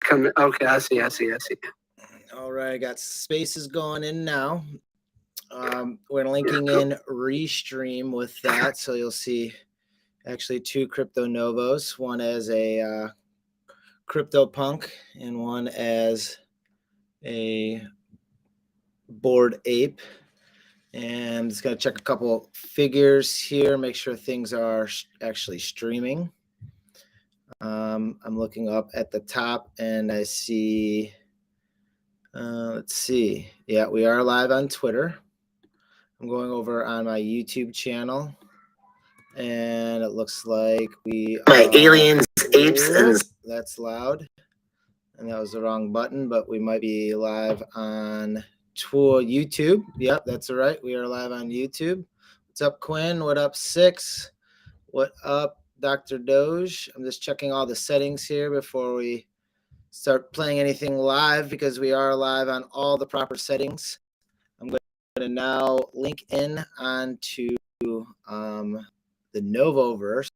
Come. Okay, I see. All right, I got spaces going in now. We're linking in Restream with that, so you'll see actually two Crypto Novos, one as a Crypto Punk and one as a Bored Ape. And just got to check a couple figures here, make sure things are actually streaming. I'm looking up at the top and I see, let's see. Yeah, we are live on Twitter. I'm going over on my YouTube channel and it looks like we My are, aliens, apes, and that's loud. And that was the wrong button, but we might be live on YouTube. Yep, that's right. We are live on YouTube. What's up, Quinn? What up, Six? What up, Dr. Doge? I'm just checking all the settings here before we start playing anything live because we are live on all the proper settings. I'm going to now link in onto the Novoverse.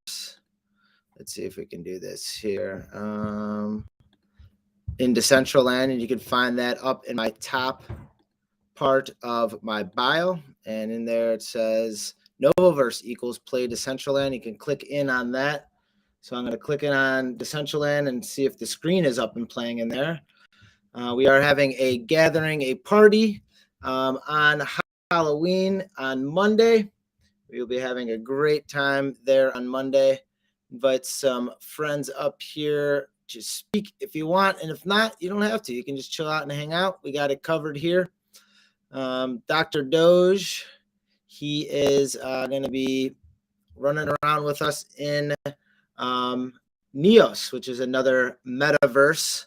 Let's see if we can do this here. In Decentraland, and you can find that up in my top part of my bio. And in there it says Novoverse equals play Decentraland. You can click in on that. So I'm going to click in on Decentraland and see if the screen is up and playing in there. We are having a gathering, a party on Halloween on Monday. We will be having a great time there on Monday. Invite some friends up here to speak if you want, and if not, you don't have to. You can just chill out and hang out. We got it covered here. Dr. Doge, he is going to be running around with us in Neos, which is another metaverse,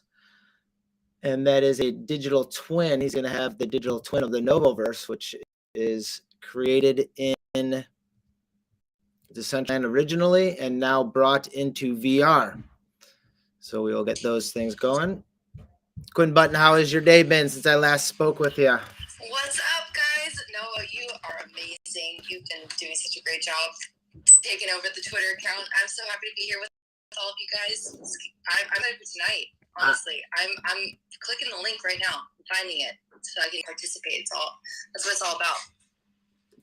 and that is a digital twin. He's going to have the digital twin of the Novoverse, which is created in Decentraland originally and now brought into VR. So we will get those things going. Quinn Button, how has your day been since I last spoke with you? What's up, guys? Noah, you are amazing. You've been doing such a great job taking over the Twitter account. I'm so happy to be here with all of you guys. I'm ready for tonight. Honestly, I'm clicking the link right now, I'm finding it so I can participate. That's what it's all about.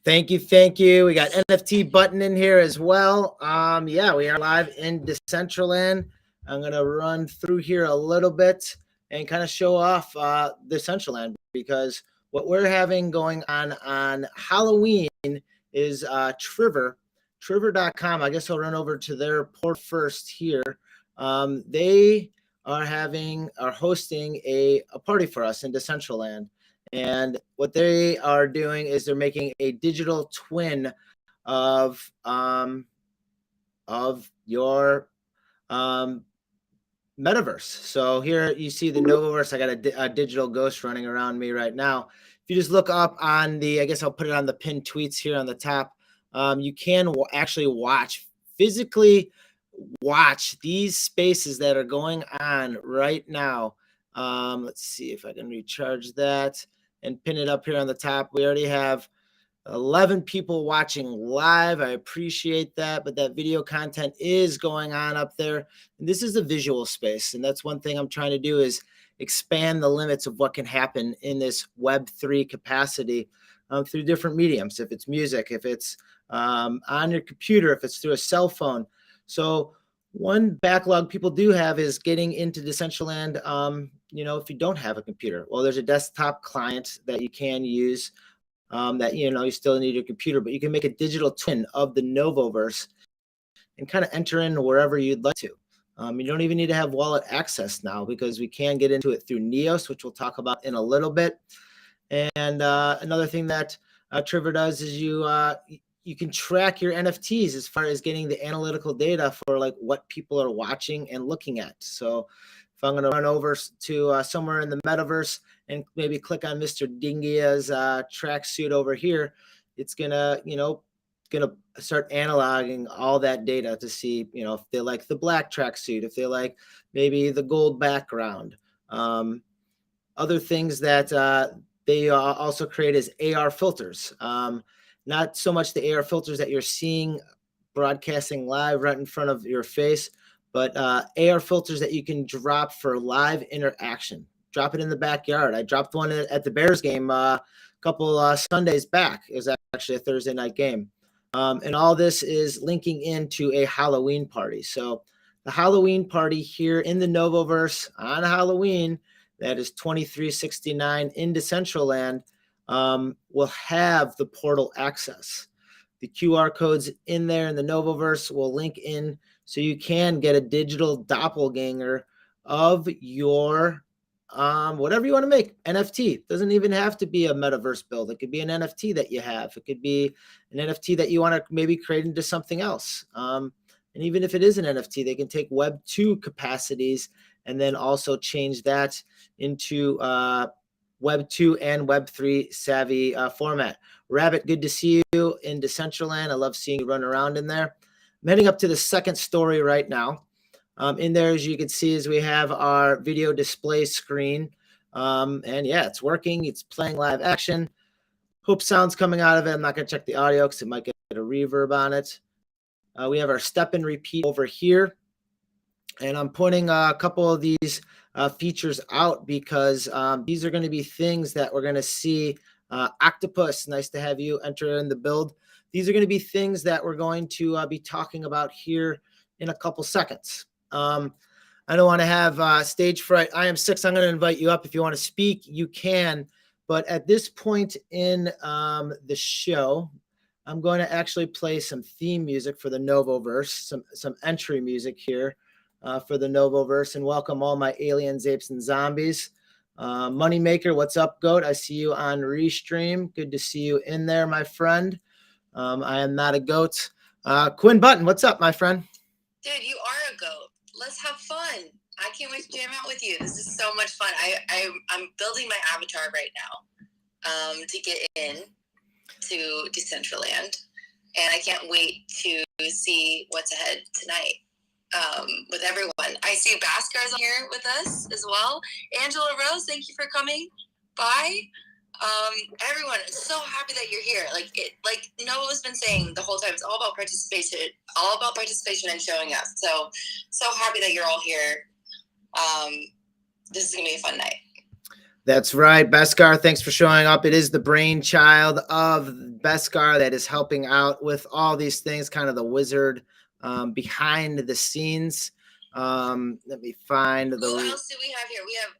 Thank you. We got NFT Button in here as well. Yeah, we are live in Decentraland. I'm gonna run through here a little bit and kind of show off Decentraland, because what we're having going on Halloween is Trivor.com. I guess I'll run over to their port first here. They are hosting a party for us in Decentraland. And what they are doing is they're making a digital twin of your metaverse. So here you see the Novoverse. I got a digital ghost running around me right now. If you just look up on I guess I'll put it on the pinned tweets here on the top. You can actually physically watch these spaces that are going on right now. Let's see if I can recharge that and pin it up here on the top. We already have 11 people watching live. I appreciate that, but that video content is going on up there. And this is a visual space, and that's one thing I'm trying to do is expand the limits of what can happen in this Web3 capacity through different mediums. If it's music, if it's on your computer, if it's through a cell phone. So one backlog people do have is getting into Decentraland, if you don't have a computer. Well, there's a desktop client that you can use that, you still need your computer, but you can make a digital twin of the Novoverse and kind of enter in wherever you'd like to. You don't even need to have wallet access now, because we can get into it through Neos, which we'll talk about in a little bit. And another thing that Trevor does is you can track your NFTs as far as getting the analytical data for like what people are watching and looking at. So if I'm going to run over to somewhere in the metaverse and maybe click on Mr. Dingia's tracksuit over here, it's gonna start analyzing all that data to see, if they like the black tracksuit, if they like maybe the gold background. Other things that they also create is AR filters. Not so much the AR filters that you're seeing broadcasting live right in front of your face, but AR filters that you can drop for live interaction. Drop it in the backyard. I dropped one at the Bears game a couple Sundays back. It was actually a Thursday night game. And all this is linking into a Halloween party. So the Halloween party here in the Novoverse on Halloween, that is 2369 in Decentraland, will have the portal access. The QR codes in there in the Novoverse will link in so you can get a digital doppelganger of your whatever you want to make. NFT doesn't even have to be a metaverse build. It could be an NFT that you have. It could be an NFT that you want to maybe create into something else. And even if it is an NFT, they can take Web 2 capacities and then also change that into Web 2 and Web 3 savvy format. Rabbit, good to see you in Decentraland. I love seeing you run around in there. I'm heading up to the second story right now. In there, as you can see, is we have our video display screen. And yeah, it's working. It's playing live action. Hope sound's coming out of it. I'm not going to check the audio because it might get a reverb on it. We have our step and repeat over here. And I'm pointing a couple of these features out because these are going to be things that we're going to see. Octopus, nice to have you enter in the build. These are going to be things that we're going to be talking about here in a couple seconds. I don't want to have stage fright. I am 6. I'm going to invite you up. If you want to speak, you can. But at this point in the show, I'm going to actually play some theme music for the Novoverse, some entry music here for the Novoverse, and welcome all my aliens, apes, and zombies. Moneymaker, what's up, Goat? I see you on Restream. Good to see you in there, my friend. I am not a goat. Quinn Button, what's up, my friend? Dude, you are a goat. Let's have fun. I can't wait to jam out with you. This is so much fun. I'm building my avatar right now to get in to Decentraland, and I can't wait to see what's ahead tonight with everyone. I see Bascar's here with us as well. Angela Rose, thank you for coming by. Everyone, so happy that you're here. Like Noah's been saying the whole time, it's all about participation and showing up. So happy that you're all here. This is gonna be a fun night. That's right, Beskar. Thanks for showing up. It is the brainchild of Beskar that is helping out with all these things, kind of the wizard behind the scenes. Let me find the. Who else do we have here? We have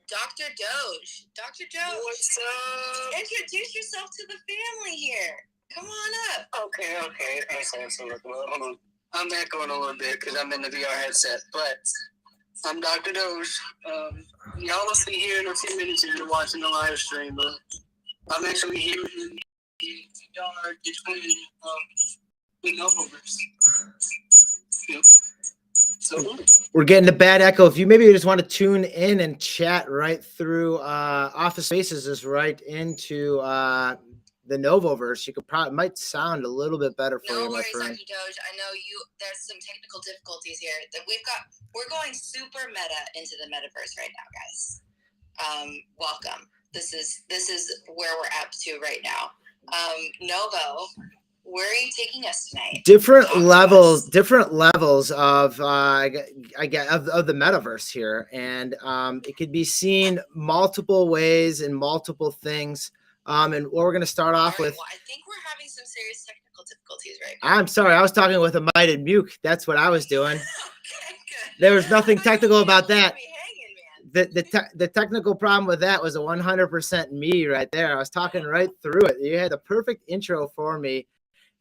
Dr. Doge. Dr. Doge. What's up? Introduce yourself to the family here. Come on up. Okay. Hold on. I'm echoing a little bit because I'm in the VR headset, but I'm Dr. Doge. Y'all will see here in a few minutes if you're watching the live stream, but I'm actually here in the yard between the Novoverse. Yep. So we're getting a bad echo. If you maybe just want to tune in and chat right through Office Spaces is right into the Novoverse, you could probably might sound a little bit better for No you, my worries, friend. Dr. Doge. I know there's some technical difficulties here that we're going super meta into the metaverse right now, guys. Welcome. This is where we're up to right now. Novo, where are you taking us tonight? Different levels of I get of the metaverse here, and it could be seen multiple ways and multiple things. And what we're going to start off with. Well, I think we're having some serious technical difficulties right now. I'm sorry, I was talking with a mighted Muke. That's what I was doing. Okay, good. There was nothing technical about that. Hanging, man. The technical problem with that was a 100% me right there. I was talking right through it. You had the perfect intro for me,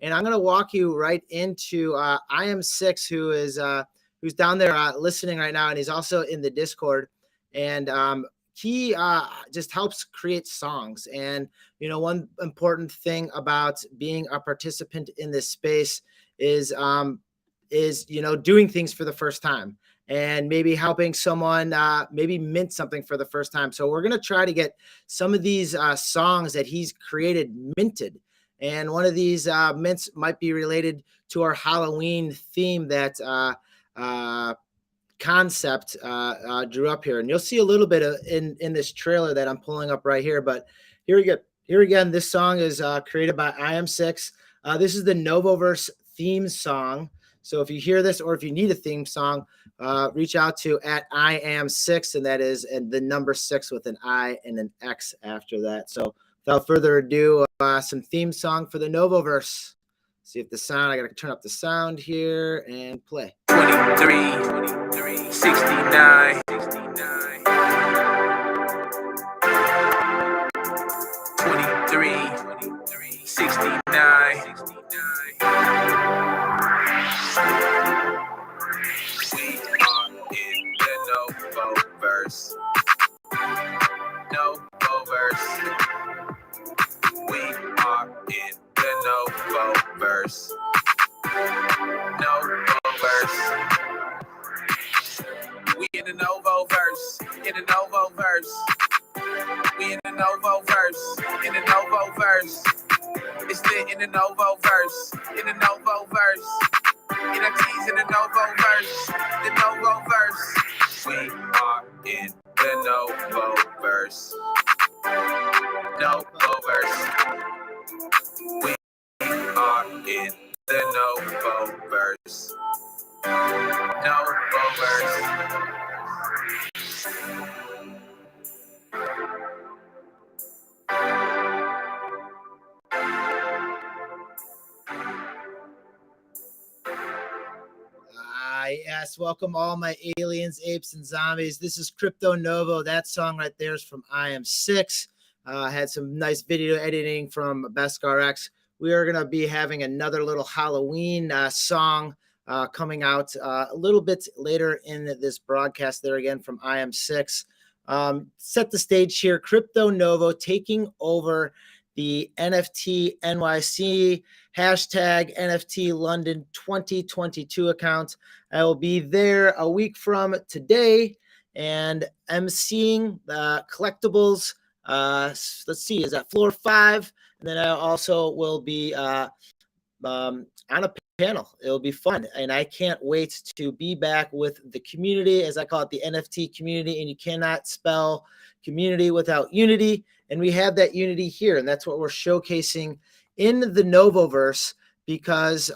and I'm going to walk you right into I am 6, who is who's down there listening right now, and he's also in the Discord, and he just helps create songs. And one important thing about being a participant in this space is doing things for the first time, and maybe helping someone maybe mint something for the first time. So we're going to try to get some of these songs that he's created minted. And one of these mints might be related to our Halloween theme that Concept drew up here. And you'll see a little bit of in this trailer that I'm pulling up right here. But here again, this song is created by I Am 6. This is the Novoverse theme song. So if you hear this, or if you need a theme song, reach out to @IAM6, and that is and the number 6 with an I and an X after that. So without further ado, some theme song for the Novoverse. See if the sound, I got to turn up the sound here and play. 23, 69. 23, 69. We are in the Novoverse. Novoverse. We are in the Novoverse. Novoverse. We in the Novoverse. In the Novoverse. We in the Novoverse. In the Novoverse. It's lit in the Novoverse. In the Novoverse. NFTs in the Novoverse. The Novoverse. We are in the Novoverse. Novoverse. We are in the Novoverse. Novoverse. Yes, welcome all my aliens, apes, and zombies. This is Crypto Novo. That song right there is from IM6. Had some nice video editing from BeskRX. We are going to be having another little Halloween song coming out a little bit later in this broadcast there again from IM6. Set the stage here. Crypto Novo taking over the NFT NYC hashtag NFT London 2022 account. I will be there a week from today and emceeing the collectibles. Let's see, is that floor 5? And then I also will be on a panel. It'll be fun. And I can't wait to be back with the community, as I call it, the NFT community. And you cannot spell community without unity. And we have that unity here. And that's what we're showcasing in the Novoverse, because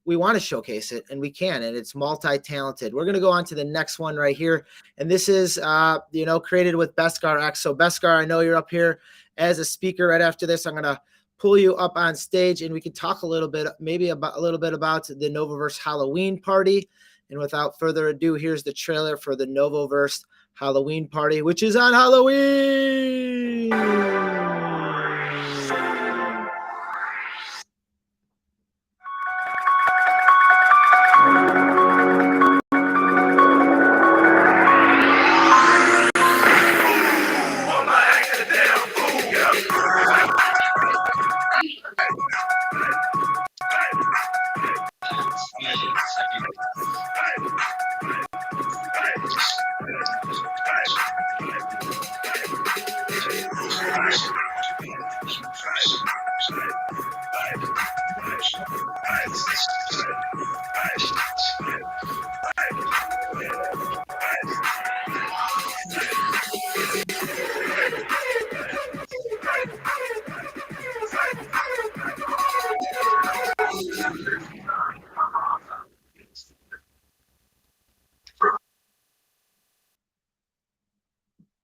we want to showcase it, and we can, and it's multi-talented. We're going to go on to the next one right here. And this is, created with BeskRX. So Beskar, I know you're up here as a speaker right after this. I'm going to pull you up on stage, and we can talk a little bit about the Novoverse Halloween party. And without further ado, here's the trailer for the Novoverse Halloween party, which is on Halloween.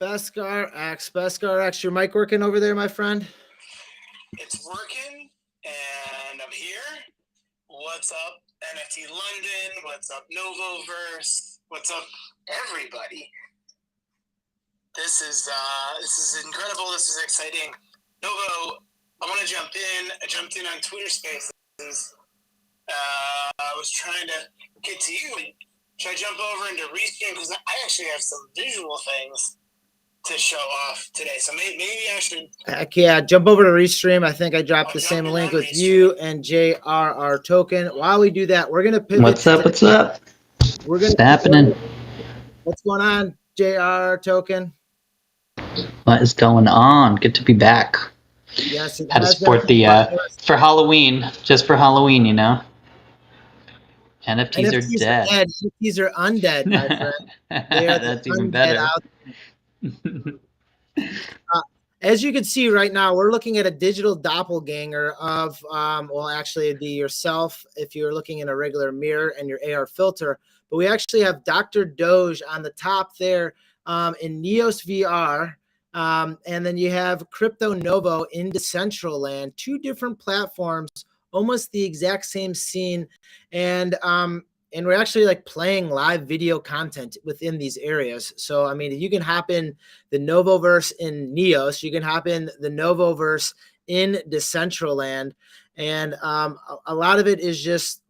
BeskRX, your mic working over there, my friend? It's working, and I'm here. What's up, NFT London? What's up, Novoverse? What's up, everybody? This is incredible. This is exciting. Novo, I want to jump in. I jumped in on Twitter Spaces. I was trying to get to you. Should I jump over into Restream? Because I actually have some visual things to show off today. So maybe I should. Heck yeah, jump over to Restream. I think I dropped the same link with you and JRR Token. While we do that, we're going to pivot. What's up? What's up? What's happening? What's going on, JRR Token? What is going on? Good to be back. Yes, had to support the for Halloween, just for Halloween, you know. NFTs are dead. NFTs are undead, my friend. They are That's even better. as you can see right now, we're looking at a digital doppelganger of, well, actually yourself if you're looking in a regular mirror and your AR filter, but we actually have Dr. Doge on the top there in Neos VR. And then you have Crypto Novo in Decentraland, 2 different platforms, almost the exact same scene. And we're actually like playing live video content within these areas. So, I mean, you can hop in the Novoverse in Neos, you can hop in the Novoverse in Decentraland. And a lot of it is just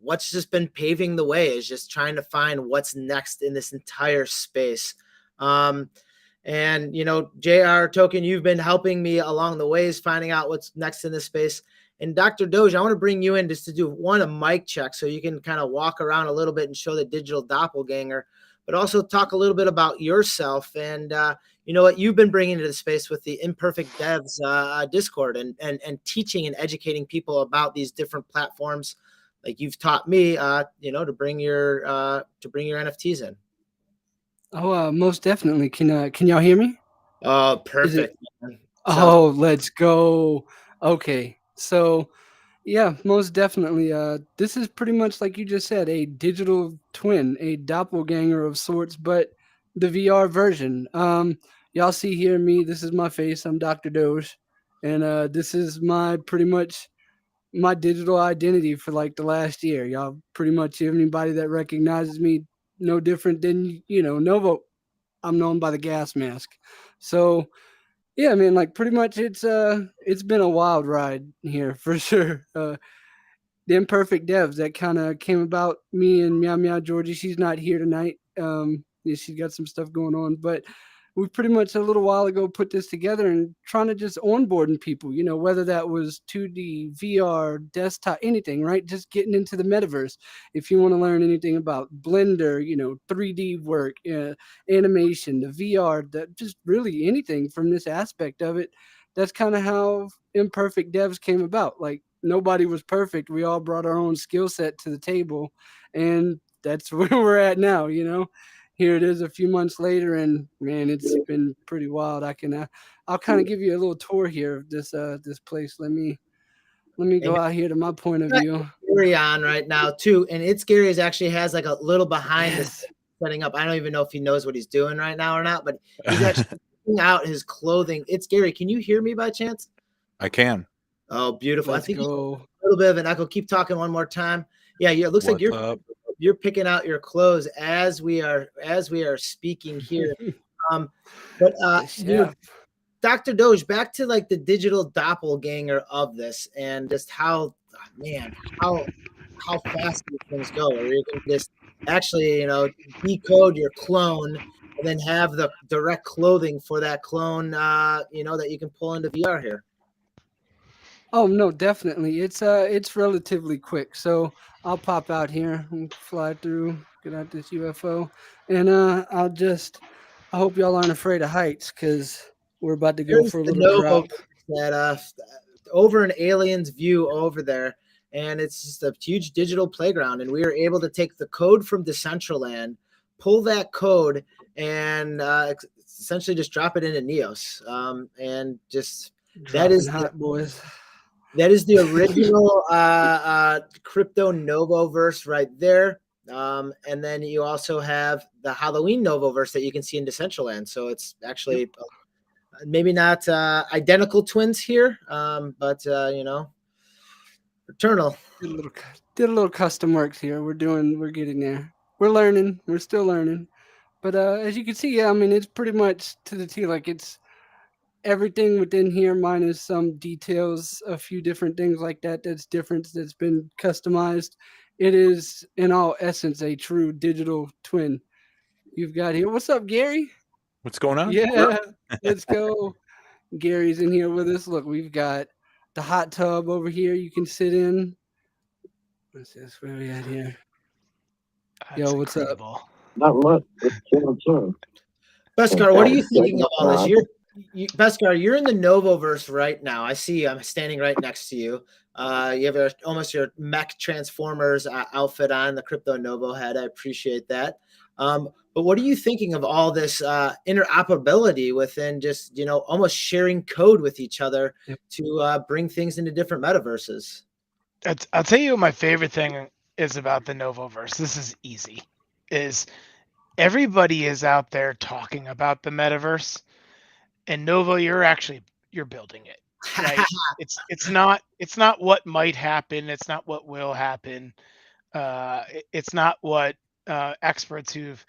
what's just been paving the way is just trying to find what's next in this entire space. And, you know, JR Token, you've been helping me along the ways, finding out what's next in this space. And Dr. Doge, I want to bring you in just to do a mic check so you can kind of walk around a little bit and show the digital doppelganger, but also talk a little bit about yourself and, you know, what you've been bringing to the space with the Imperfect Devs Discord and teaching and educating people about these different platforms like you've taught me, you know, to bring your NFTs in. Oh, most definitely. Can y'all hear me? Oh, perfect. Oh, let's go. Okay. So, yeah, most definitely. This is pretty much like you just said, a digital twin, a doppelganger of sorts, but the VR version. Y'all see here me. This is my face. I'm Dr. Doge, and this is pretty much my digital identity for like the last year. Y'all pretty much anybody that recognizes me, no different than Novo. I'm known by the gas mask. So yeah, I mean, like pretty much it's been a wild ride here for sure. The Imperfect Devs that kind of came about me and Meow Meow Georgie. She's not here tonight. Yeah, she's got some stuff going on, but we pretty much a little while ago put this together and trying to just onboarding people, you know, whether that was 2D, VR, desktop, anything, right? Just getting into the metaverse. If you want to learn anything about Blender, you know, 3D work, animation, the VR, just really anything from this aspect of it. That's kind of how Imperfect Devs came about. Like nobody was perfect. We all brought our own skill set to the table, and that's where we're at now, you know. Here it is a few months later, and man, it's been pretty wild. I'll kind of give you a little tour here of this place. Let me go out here to my point of view. Gary on right now too, and it's Gary actually has like a little behind the setting up. I don't even know if he knows what he's doing right now or not, but he's actually putting out his clothing. It's Gary. Can you hear me by chance? I can. Oh, beautiful. Let's I think go. A little bit of an echo. Keep talking one more time. Yeah, it looks like you're picking out your clothes as we are speaking here. But you know, Dr. Doge, back to like the digital doppelganger of this and just how fast these things go, where you can just actually, you know, decode your clone and then have the direct clothing for that clone, you know, that you can pull into VR here. Oh no, definitely. It's relatively quick. So I'll pop out here and fly through, get out this UFO, and I hope y'all aren't afraid of heights because we're about to go for a little drop. That over an alien's view over there, and it's just a huge digital playground. And we were able to take the code from Decentraland, pull that code, and essentially just drop it into Neos, and just that is hot, boys. That is the original Crypto Novoverse right there. And then you also have the Halloween Novoverse that you can see in Decentraland. So it's actually maybe not identical twins here, but, you know, fraternal. Did a little custom works here. We're getting there. We're learning. We're still learning. But as you can see, yeah, I mean, it's pretty much to the T. Like it's everything within here minus some details, a few different things like that that's been customized. It is in all essence a true digital twin you've got here. What's up, Gary? What's going on? Yeah, let's go. Gary's in here with us. Look, we've got the hot tub over here you can sit in. What's this? Where are we at here? Yo, what's incredible. Up? Not much. Beskar, what are you thinking of all this? Beskar, you're in the Novoverse right now. I see you. I'm standing right next to you. You have almost your mech Transformers outfit on, the Crypto Novo head. I appreciate that. But But what are you thinking of all this interoperability within just, almost sharing code with each other to bring things into different metaverses? I'll tell you what my favorite thing is about the Novoverse. This is easy. Is everybody is out there talking about the metaverse, and Novo, you're building it, right? it's not what might happen. It's not what will happen. It's not what experts who've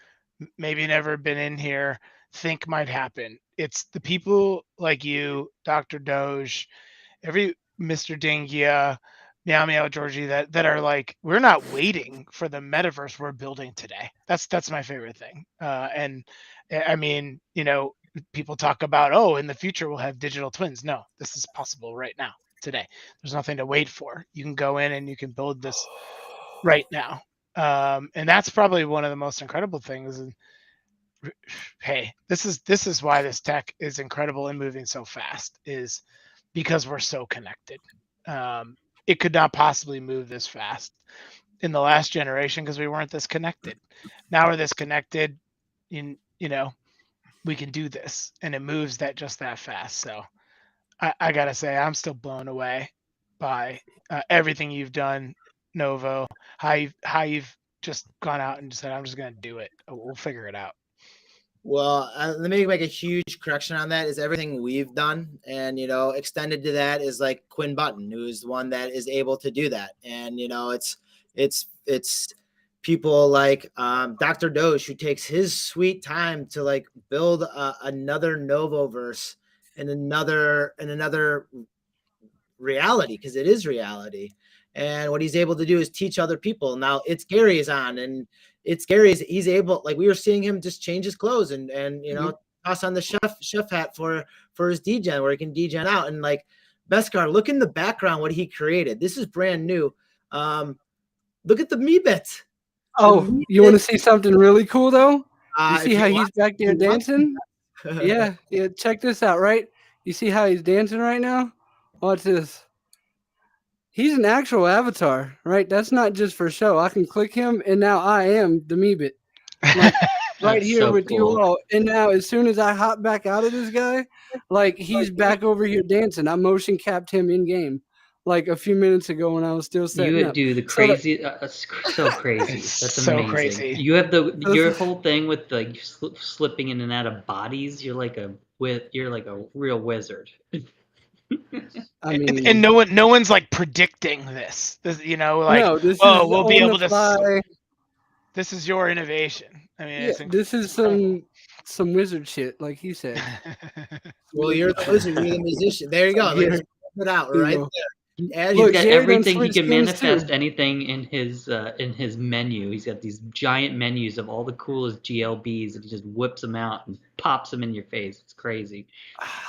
maybe never been in here think might happen. It's the people like you, Dr. Doge, every Mr. Dingia, Meow Meow Georgie that are like, we're not waiting for the metaverse, we're building today. That's my favorite thing. And I mean, people talk about, oh, in the future we'll have digital twins. No, this is possible right now, today. There's nothing to wait for. You can go in and you can build this right now. And that's probably one of the most incredible things. And hey, this is why this tech is incredible and moving so fast, is because we're so connected. It could not possibly move this fast in the last generation because we weren't this connected. Now we're this connected. We can do this, and it moves just that fast. So I gotta say, I'm still blown away by everything you've done, Novo. How you've just gone out and said, I'm just gonna do it. We'll figure it out. Well, let me make a huge correction on that. Is everything we've done, and extended to that is like Quinn Button, who is the one that is able to do that. And it's people like Dr. Doge, who takes his sweet time to like build another Novoverse in another reality, because it is reality. And what he's able to do is teach other people. Now it's Gary is on, and it's Gary's. He's able, like we were seeing him just change his clothes and toss on the chef hat for his degen, where he can degen out. And like Beskar, look in the background what he created. This is brand new. Look at the Meebit. Oh, you want to see something really cool though? You see how he's back there dancing? Yeah. Check this out, right? You see how he's dancing right now? Watch this. He's an actual avatar, right? That's not just for show. I can click him, and now I am the Meebit, like right here so with cool. you all. And now, as soon as I hop back out of this guy, like he's back over here dancing. I motion capped him in game, like a few minutes ago when I was still setting You up. do the crazy, so crazy. That's so amazing. crazy. You have your whole thing with like slipping in and out of bodies. You're like a real wizard. I mean, and no one's like predicting this. Like, no, this is we'll be able to. fly. This is your innovation. I mean, this is some wizard shit, like he said. Well, you're the wizard, you're the musician. There you go. Let's put it out right there. He's got everything. He can manifest anything in his menu. He's got these giant menus of all the coolest GLBs, and he just whips them out and pops them in your face. It's crazy.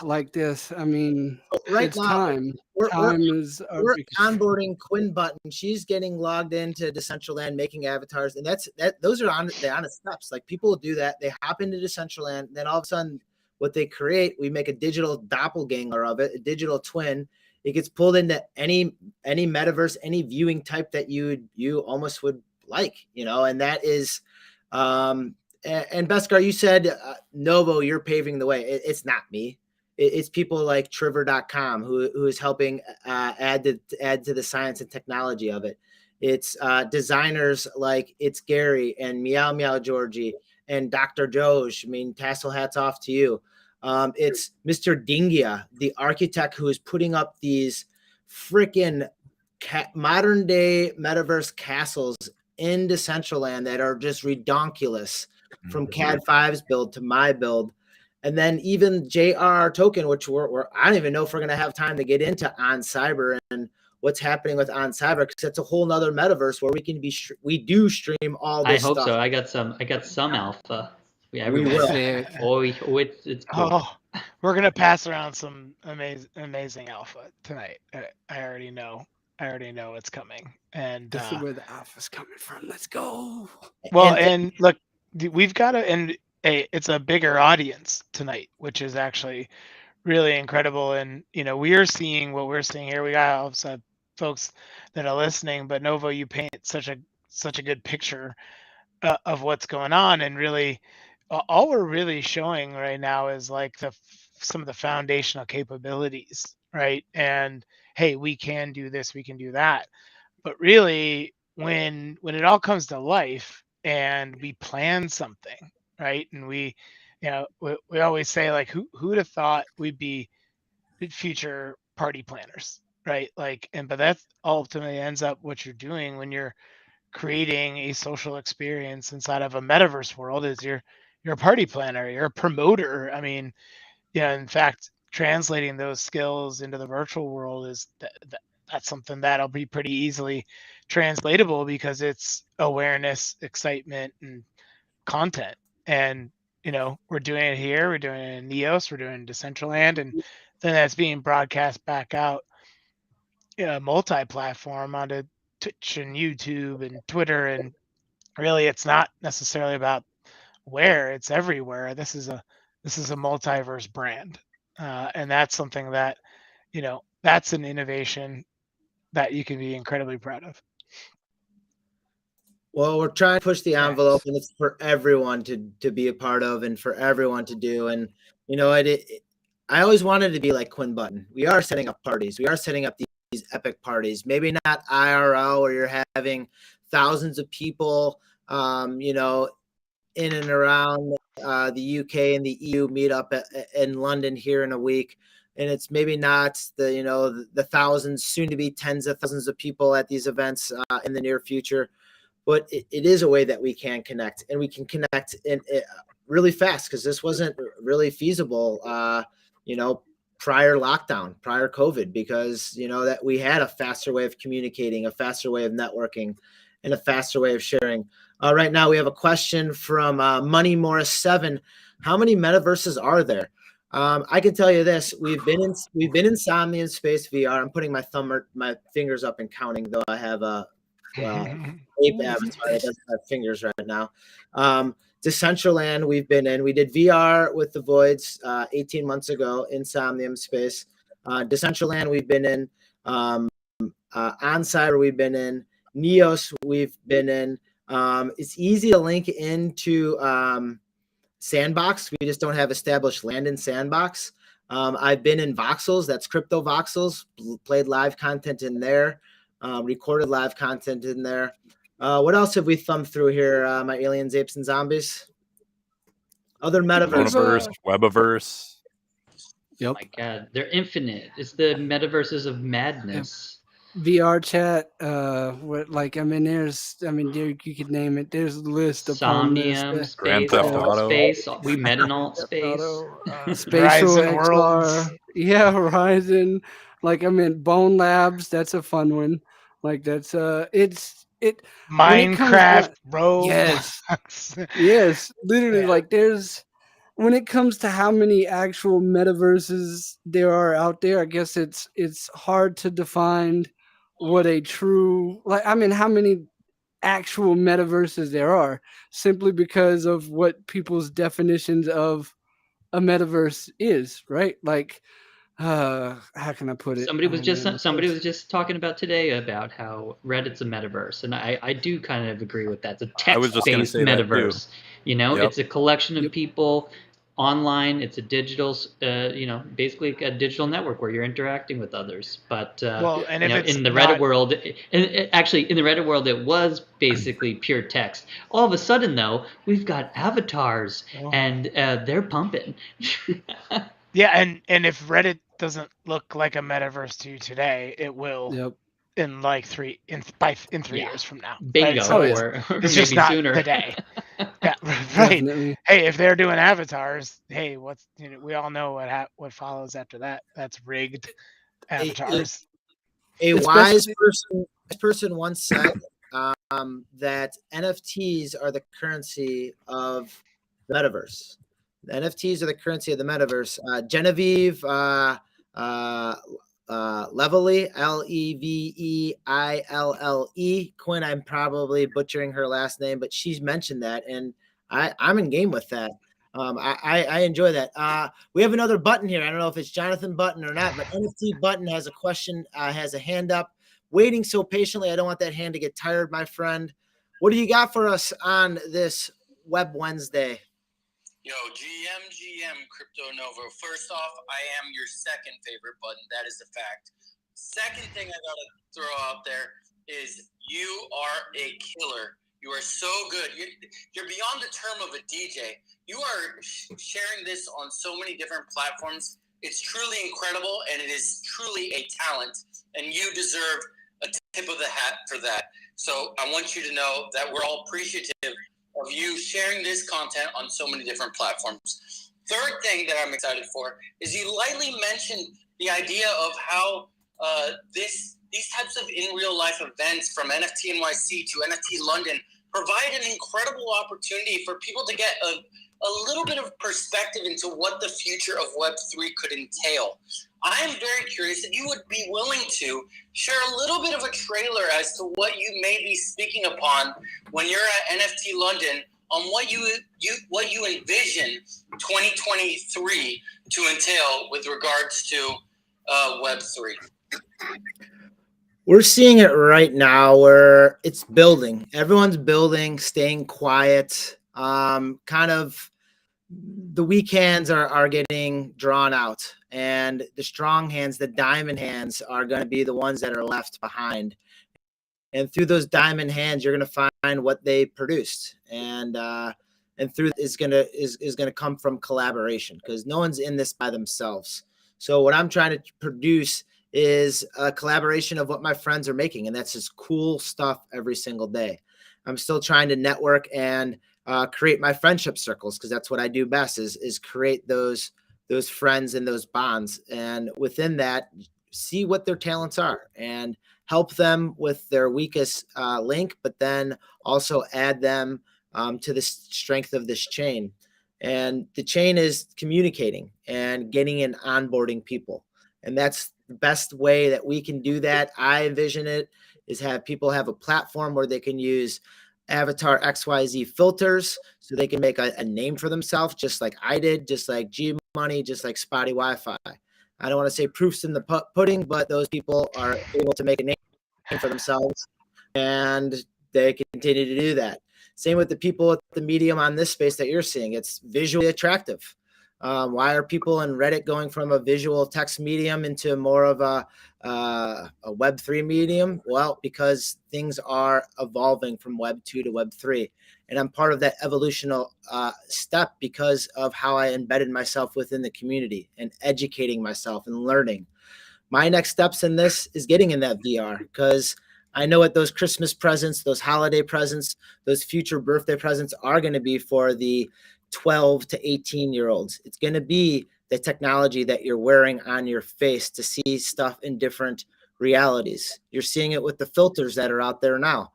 Like this. I mean, right it's now, time. We're onboarding Quinn Button. She's getting logged into Decentraland, making avatars, and those are the honest steps. Like people do that. They hop into Decentraland, then all of a sudden, what they create, we make a digital doppelganger of it, a digital twin. It gets pulled into any metaverse, any viewing type that you almost would like, and that is, and Beskar, you said, Novo, you're paving the way. It's not me. It's people like Trevor.com who is helping add to the science and technology of it. It's designers like it's Gary and Meow Meow Georgie and Dr. Doge. I mean, tassel hats off to you. It's Mr. Dingia, the architect, who is putting up these freaking modern day metaverse castles in Decentraland that are just redonkulous, from CAD 5's build to my build. And then even JR Token, which I don't even know if we're going to have time to get into On Cyber and what's happening with On Cyber, because it's a whole nother metaverse where we do stream all this stuff. I hope so. I got some alpha. Yeah, we will. It's cool. Oh, we're gonna pass around some amazing alpha tonight. I already know. It's coming, and this is where the alpha's coming from. Let's go. Well, and look, we've got it's a bigger audience tonight, which is actually really incredible. And we are seeing what we're seeing here. We got also folks that are listening, but Novo, you paint such a good picture of what's going on. And really, all we're really showing right now is like some of the foundational capabilities, right? And hey, we can do this, we can do that. But really, when it all comes to life and we plan something, right? And we always say, like, who'd have thought we'd be future party planners, right? Like, but that ultimately ends up what you're doing when you're creating a social experience inside of a metaverse world. Is you're a party planner, you're a promoter. I mean, in fact, translating those skills into the virtual world is that's something that'll be pretty easily translatable, because it's awareness, excitement, and content. And we're doing it here, we're doing it in Neos, we're doing it in Decentraland, and then that's being broadcast back out, multi-platform onto Twitch and YouTube and Twitter. And really, it's not necessarily about where, it's everywhere. This is a multiverse brand, and that's something that that's an innovation that you can be incredibly proud of. Well, we're trying to push the envelope, Thanks. and it's for everyone to be a part of, and for everyone to do. And I always wanted to be like Quinn Button. We are setting up parties. We are setting up these epic parties. Maybe not IRL, where you're having thousands of people, in and around the UK and the EU meet up in London here in a week. And it's maybe not the thousands, soon to be tens of thousands of people at these events in the near future. But it is a way that we can connect, and we can connect in really fast, because this wasn't really feasible, prior lockdown, prior COVID, because, that we had a faster way of communicating, a faster way of networking, and a faster way of sharing. Right now, we have a question from Money Morris 7. How many metaverses are there? I can tell you this: we've been in Somnium Space VR. I'm putting my fingers up and counting, though I have a ape avatar that doesn't have fingers right now. Decentraland, we've been in. We did VR with the Voids 18 months ago in Somnium Space. Decentraland, we've been in. Onside, we've been in. Neos, we've been in. It's easy to link into Sandbox. We just don't have established land in Sandbox. I've been in Voxels. That's Crypto Voxels. Played live content in there. Recorded live content in there. What else have we thumbed through here? My aliens, apes, and zombies. Other metaverse. Webiverse. Yep. Oh my God, they're infinite. It's the metaverses of madness. VR chat, you could name it. There's a list upon Somnium this. Grand space, Theft alt Auto. space. We met in alt space. Spatial Horizon XR. Worlds. Yeah, Horizon. Bone Labs. That's a fun one. That's Minecraft, Roblox. Yes, literally. Yeah. When it comes to how many actual metaverses there are out there, I guess it's hard to define what a true how many actual metaverses there are, simply because of what people's definitions of a metaverse is, right? How can I put it? Somebody was just talking about today about how Reddit's a metaverse, and I do kind of agree with that. It's a I was just gonna text-based say that, too. metaverse. Yep. It's a collection of people online. It's a digital, basically a digital network where you're interacting with others. But and if it's in the Reddit world, actually in the Reddit world, it was basically pure text. All of a sudden, though, we've got avatars, and they're pumping. Yeah, and if Reddit doesn't look like a metaverse to you today, it will. Yep. In 3 years from now. Bingo, right? So or it's maybe just not sooner. today. Yeah, right. Definitely. Hey, if they're doing avatars, hey, we all know what follows after that. That's rigged avatars. A wise person once said that NFTs are the currency of the metaverse. The NFTs are the currency of the metaverse. Genevieve Levely, Leveille. Quinn, I'm probably butchering her last name, but she's mentioned that, and I'm in game with that. I enjoy that. We have another button here. I don't know if it's Jonathan Button or not, but NFT Button has a question, has a hand up, waiting so patiently. I don't want that hand to get tired, my friend. What do you got for us on this Web Wednesday? Yo, GM, Crypto Novo. First off, I am your second favorite button. That is a fact. Second thing I gotta throw out there is you are a killer. You are so good. You're beyond the term of a DJ. You are sharing this on so many different platforms. It's truly incredible, and it is truly a talent, and you deserve a tip of the hat for that. So I want you to know that we're all appreciative of you sharing this content on so many different platforms. Third thing that I'm excited for is you lightly mentioned the idea of how these types of in real life events, from NFT NYC to NFT London, provide an incredible opportunity for people to get a little bit of perspective into what the future of Web3 could entail. I am very curious if you would be willing to share a little bit of a trailer as to what you may be speaking upon when you're at NFT London on what you envision 2023 to entail with regards to Web3. We're seeing it right now where it's building. Everyone's building, staying quiet. Kind of the weak hands are getting drawn out, and the strong hands, the diamond hands, are going to be the ones that are left behind. And through those diamond hands, you're going to find what they produced, and through is gonna come from collaboration, because no one's in this by themselves. So what I'm trying to produce is a collaboration of what my friends are making, and that's just cool stuff every single day. I'm still trying to network and create my friendship circles, because that's what I do best is create those friends and those bonds, and within that, see what their talents are and help them with their weakest link, but then also add them to the strength of this chain. And the chain is communicating and getting and onboarding people, and that's the best way that we can do that. I envision it is have people have a platform where they can use avatar XYZ filters so they can make a name for themselves, just like I did, just like G Money, just like Spotty Wi-Fi. I don't want to say proofs in the pudding, but those people are able to make a name for themselves, and they continue to do that. Same with the people at the medium on this space that you're seeing. It's visually attractive. Why are people in Reddit going from a visual text medium into more of a Web3 medium? Well, because things are evolving from Web2 to Web3. And I'm part of that evolutional step because of how I embedded myself within the community and educating myself and learning. My next steps in this is getting in that VR, because I know what those Christmas presents, those holiday presents, those future birthday presents are going to be for the 12 to 18-year-olds. It's going to be the technology that you're wearing on your face to see stuff in different realities. You're seeing it with the filters that are out there now.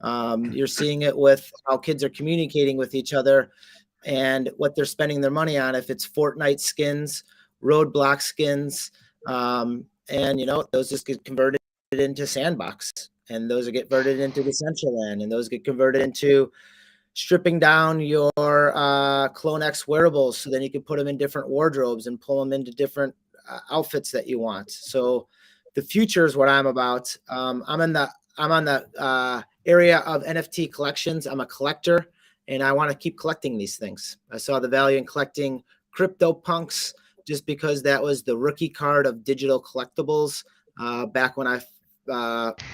You're seeing it with how kids are communicating with each other and what they're spending their money on. If it's Fortnite skins, Roadblock skins, and those just get converted into Sandbox, and those get converted into Decentraland, and those get converted into stripping down your Clone X wearables, so then you can put them in different wardrobes and pull them into different outfits that you want. So the future is what I'm about. I'm on the area of NFT collections. I'm a collector, and I want to keep collecting these things. I saw the value in collecting CryptoPunks just because that was the rookie card of digital collectibles back when I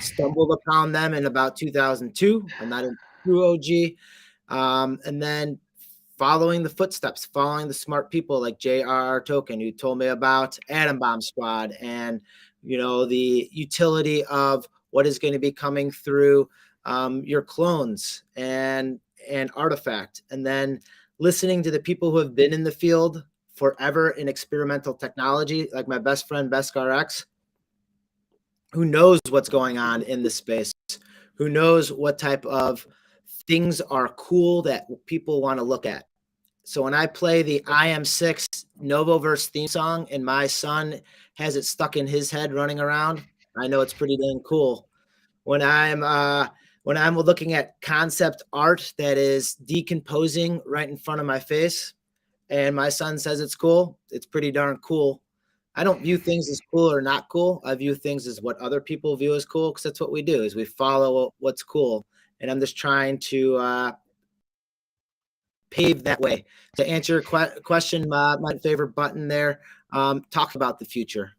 stumbled upon them in about 2002. I'm not a true OG. And then following the footsteps, following the smart people like J.R.R. Token, who told me about Atom Bomb Squad and, the utility of what is going to be coming through your clones and Artifact. And then listening to the people who have been in the field forever in experimental technology, like my best friend, BeskRX, who knows what's going on in the space, who knows what type of things are cool that people want to look at. So when I play the IM6 Novoverse theme song and my son has it stuck in his head running around, I know it's pretty dang cool. When I'm looking at concept art that is decomposing right in front of my face and my son says it's cool, it's pretty darn cool. I don't view things as cool or not cool. I view things as what other people view as cool, because that's what we do, is we follow what's cool. and I'm just trying to pave that way. To answer your question, my favorite button there, talk about the future,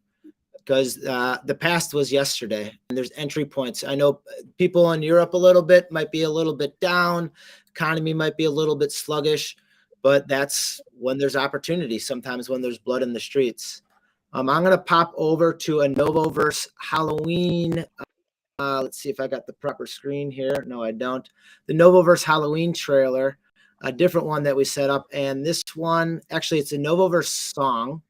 because the past was yesterday, and there's entry points. I know people in Europe a little bit might be a little bit down, economy might be a little bit sluggish, but that's when there's opportunity, sometimes when there's blood in the streets. I'm going to pop over to a Novoverse Halloween. Let's see if I got the proper screen here. No, I don't. The Novoverse Halloween trailer, a different one that we set up. And this one, actually, it's a Novoverse song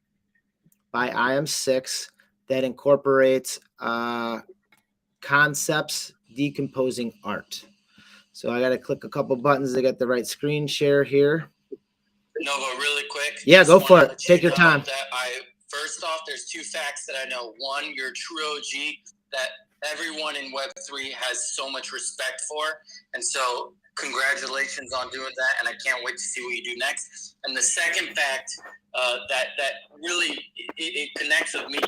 by I Am 6 that incorporates concepts decomposing art. So I got to click a couple buttons to get the right screen share here. Nova, really quick. Yeah, go for it. Take your time. First off, there's 2 facts that I know. One, you're a true OG that everyone in Web3 has so much respect for. And so congratulations on doing that. And I can't wait to see what you do next. And the second fact that really it connects with me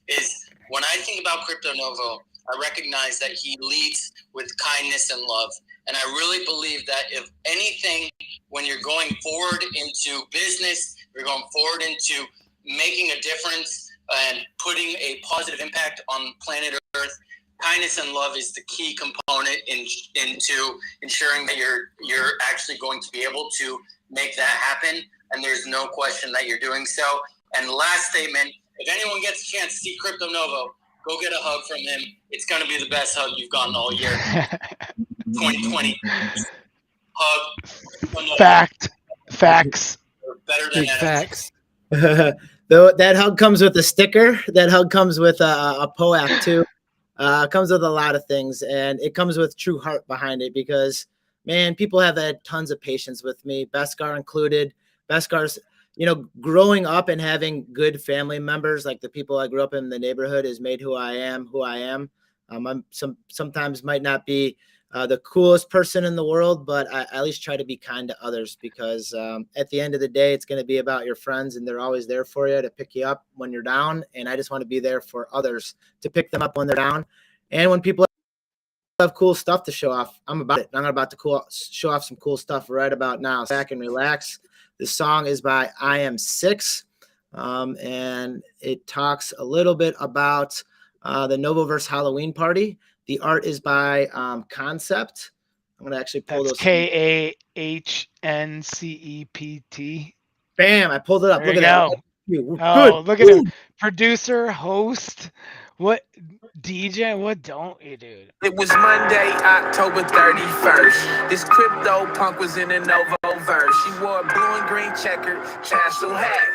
is when I think about Crypto Novo, I recognize that he leads with kindness and love. And I really believe that if anything, when you're going forward into business, you're going forward into making a difference and putting a positive impact on planet Earth, kindness and love is the key component into ensuring that you're actually going to be able to make that happen. And there's no question that you're doing so. And last statement, if anyone gets a chance to see Crypto Novo, go get a hug from him. It's going to be the best hug you've gotten all year. 2020. Hug. Facts. Better than facts. Though that hug comes with a sticker. That hug comes with a POAP too. Comes with a lot of things, and it comes with true heart behind it, because, man, people have had tons of patience with me, Beskar included. Beskar's, growing up and having good family members, like the people I grew up in the neighborhood, has made who I am. I'm sometimes might not be the coolest person in the world, but I at least try to be kind to others, because at the end of the day, it's going to be about your friends, and they're always there for you to pick you up when you're down. And I just want to be there for others to pick them up when they're down. And when people have cool stuff to show off, I'm about it. I'm about to show off some cool stuff right about now. Sit back and relax. This song is by I Am 6, and it talks a little bit about the Novoverse Halloween party. The art is by Concept. I'm going to actually pull those. KAHNCEPT. Bam, I pulled it up. There look at that. Oh, look at him. Producer, host. What? DJ, what don't you do? It was Monday, October 31st. This crypto punk was in a Novo verse. She wore a blue and green checkered castle hat.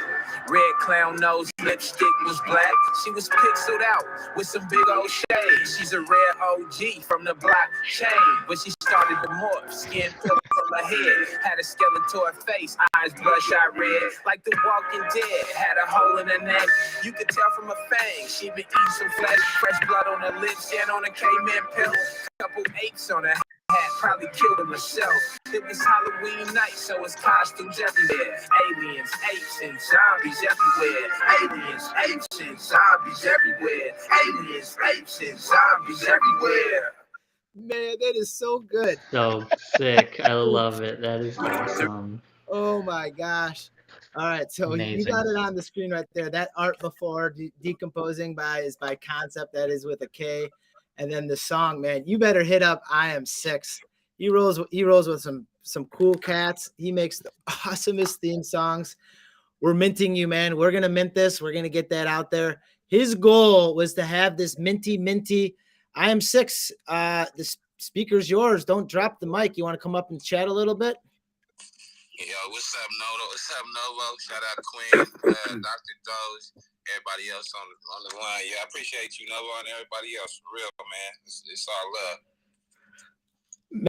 Red clown nose, lipstick was black. She was pixeled out with some big old shades. She's a rare OG from the blockchain. When she started to morph, skin filled from her head. Had a Skeletor face, eyes bloodshot red. Like the Walking Dead, had a hole in her neck. You could tell from her fangs, she been eating some flesh. Fresh blood on her lips, and on a K-Man pill. Couple apes on her hat, probably killed him herself. It was Halloween night, so it's costumes everywhere. Aliens, apes, and zombies everywhere. Aliens, apes, and zombies everywhere. Aliens, apes, and zombies everywhere. Man, that is so good. So sick. I love it. That is awesome. Oh my gosh. All right, so Amazing. You got it on the screen right there. That art before decomposing is by Concept. That is with a K. And then the song, man, you better hit up I Am 6. He rolls with some cool cats. He makes the awesomest theme songs. We're minting you, man. We're gonna mint this. We're gonna get that out there. His goal was to have this minty. I Am 6. The speaker's yours. Don't drop the mic. You want to come up and chat a little bit? Yo, what's up, Novo? What's up, Novo? Shout out Queen, Dr. Doge, everybody else on the line. Yeah, I appreciate you, Novo, and everybody else. For real, man. It's all love.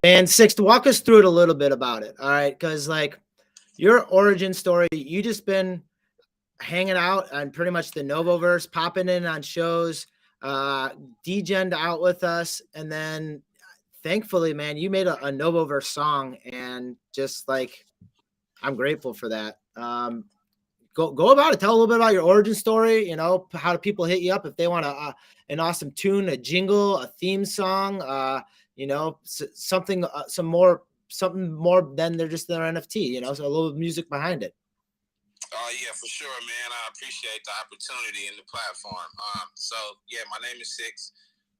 Man, 6, to walk us through it a little bit about it. All right, because like your origin story, you just been hanging out on pretty much the Novoverse, popping in on shows, degened out with us, and then thankfully, man, you made a Novoverse song, and just like I'm grateful for that. Go about it. Tell a little bit about your origin story. How do people hit you up if they want an awesome tune, a jingle, a theme song? you know, something something more than they're just their NFT, you know, so a little music behind it. Oh yeah, for sure, man. I appreciate the opportunity and the platform. So yeah, my name is Six.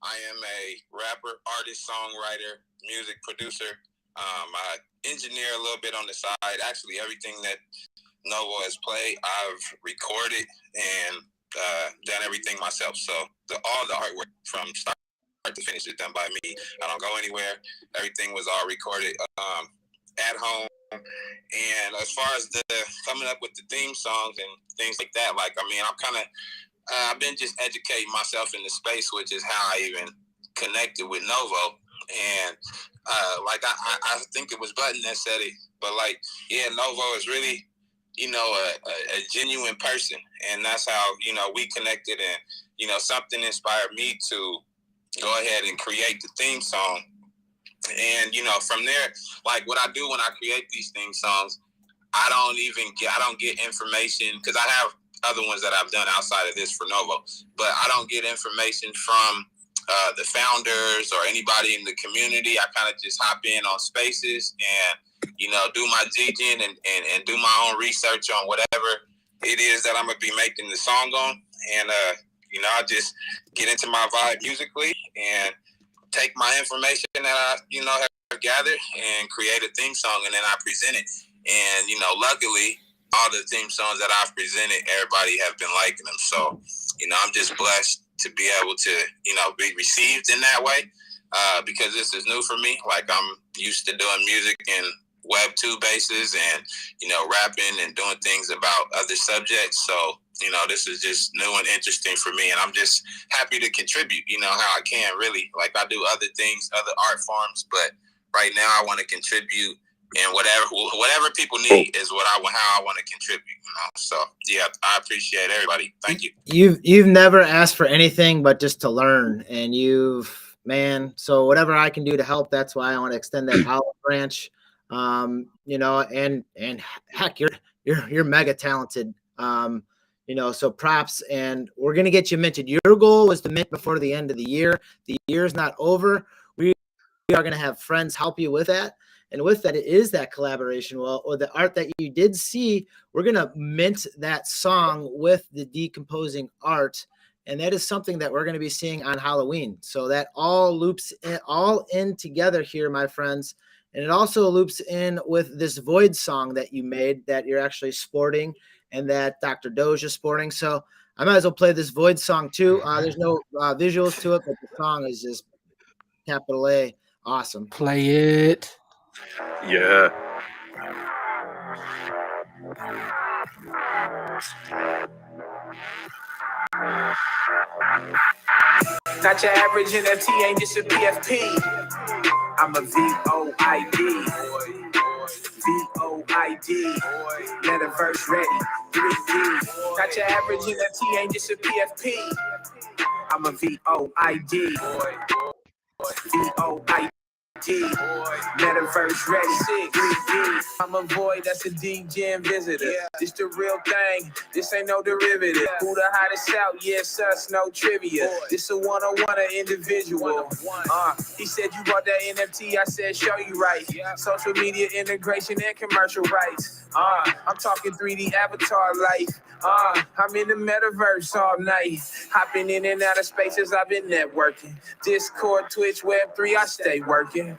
I am a rapper, artist, songwriter, music producer. I engineer a little bit on the side. Actually, everything that Novo has played, I've recorded and done everything myself. So all the artwork from start to finish is done by me. I don't go anywhere. Everything was all recorded at home. And as far as the coming up with the theme songs and things like that, like, I mean, I'm kind of, I've been just educating myself in the space, which is how I even connected with Novo. And like, I think it was Button that said it, but like, yeah, Novo is really, you know, a genuine person. And that's how, you know, we connected, and, you know, something inspired me to go ahead and create the theme song. And, you know, from there, like what I do when I create these theme songs, I don't get information, because I have other ones that I've done outside of this for Novo, but I don't get information from the founders or anybody in the community. I kind of just hop in on spaces and, you know, do my digging and do my own research on whatever it is that I'm going to be making the song on. And, you know, I just get into my vibe musically and take my information that I, you know, have gathered and create a theme song, and then I present it. And, you know, luckily, all the theme songs that I've presented, everybody have been liking them. So, you know, I'm just blessed to be able to, you know, be received in that way, because this is new for me. Like, I'm used to doing music in Web 2 bases and, you know, rapping and doing things about other subjects. So, you know, this is just new and interesting for me, and I'm just happy to contribute, you know, how I can, really. Like, I do other things, other art forms, but right now I want to contribute, and whatever people need is how I want to contribute, you know. So yeah, I appreciate everybody. Thank you. You've never asked for anything but just to learn, and so whatever I can do to help, that's why I want to extend that olive branch. You know, and heck, you're mega talented. You know, so props, and we're going to get you minted. Your goal was to mint before the end of the year. The year's not over. We are going to have friends help you with that. And with that, it is that collaboration. Well, or the art that you did see, we're going to mint that song with the decomposing art. And that is something that we're going to be seeing on Halloween. So that all loops in together here, my friends. And it also loops in with this Void song that you made that you're actually sporting, and that Dr. Doge is sporting. So I might as well play this Void song too. There's no visuals to it, but the song is just capital A. Awesome. Play it. Yeah. Not your average NFT, ain't just a PFP. I'm a VOID. VOID. Metaverse ready. 3D. Not your average NFT, ain't just a PFP. I'm a VOID. VOID. Metaverse ready, 3D. I'm a void, that's a D-Gen visitor. This the real thing, this ain't no derivative. Who the hottest out? Yes, us, no trivia. This a one-on-one, an individual. He said you bought that NFT, I said show you right. Social media integration and commercial rights. I'm talking 3D avatar life. I'm in the metaverse all night. Hopping in and out of spaces, I've been networking. Discord, Twitch, Web3, I stay working.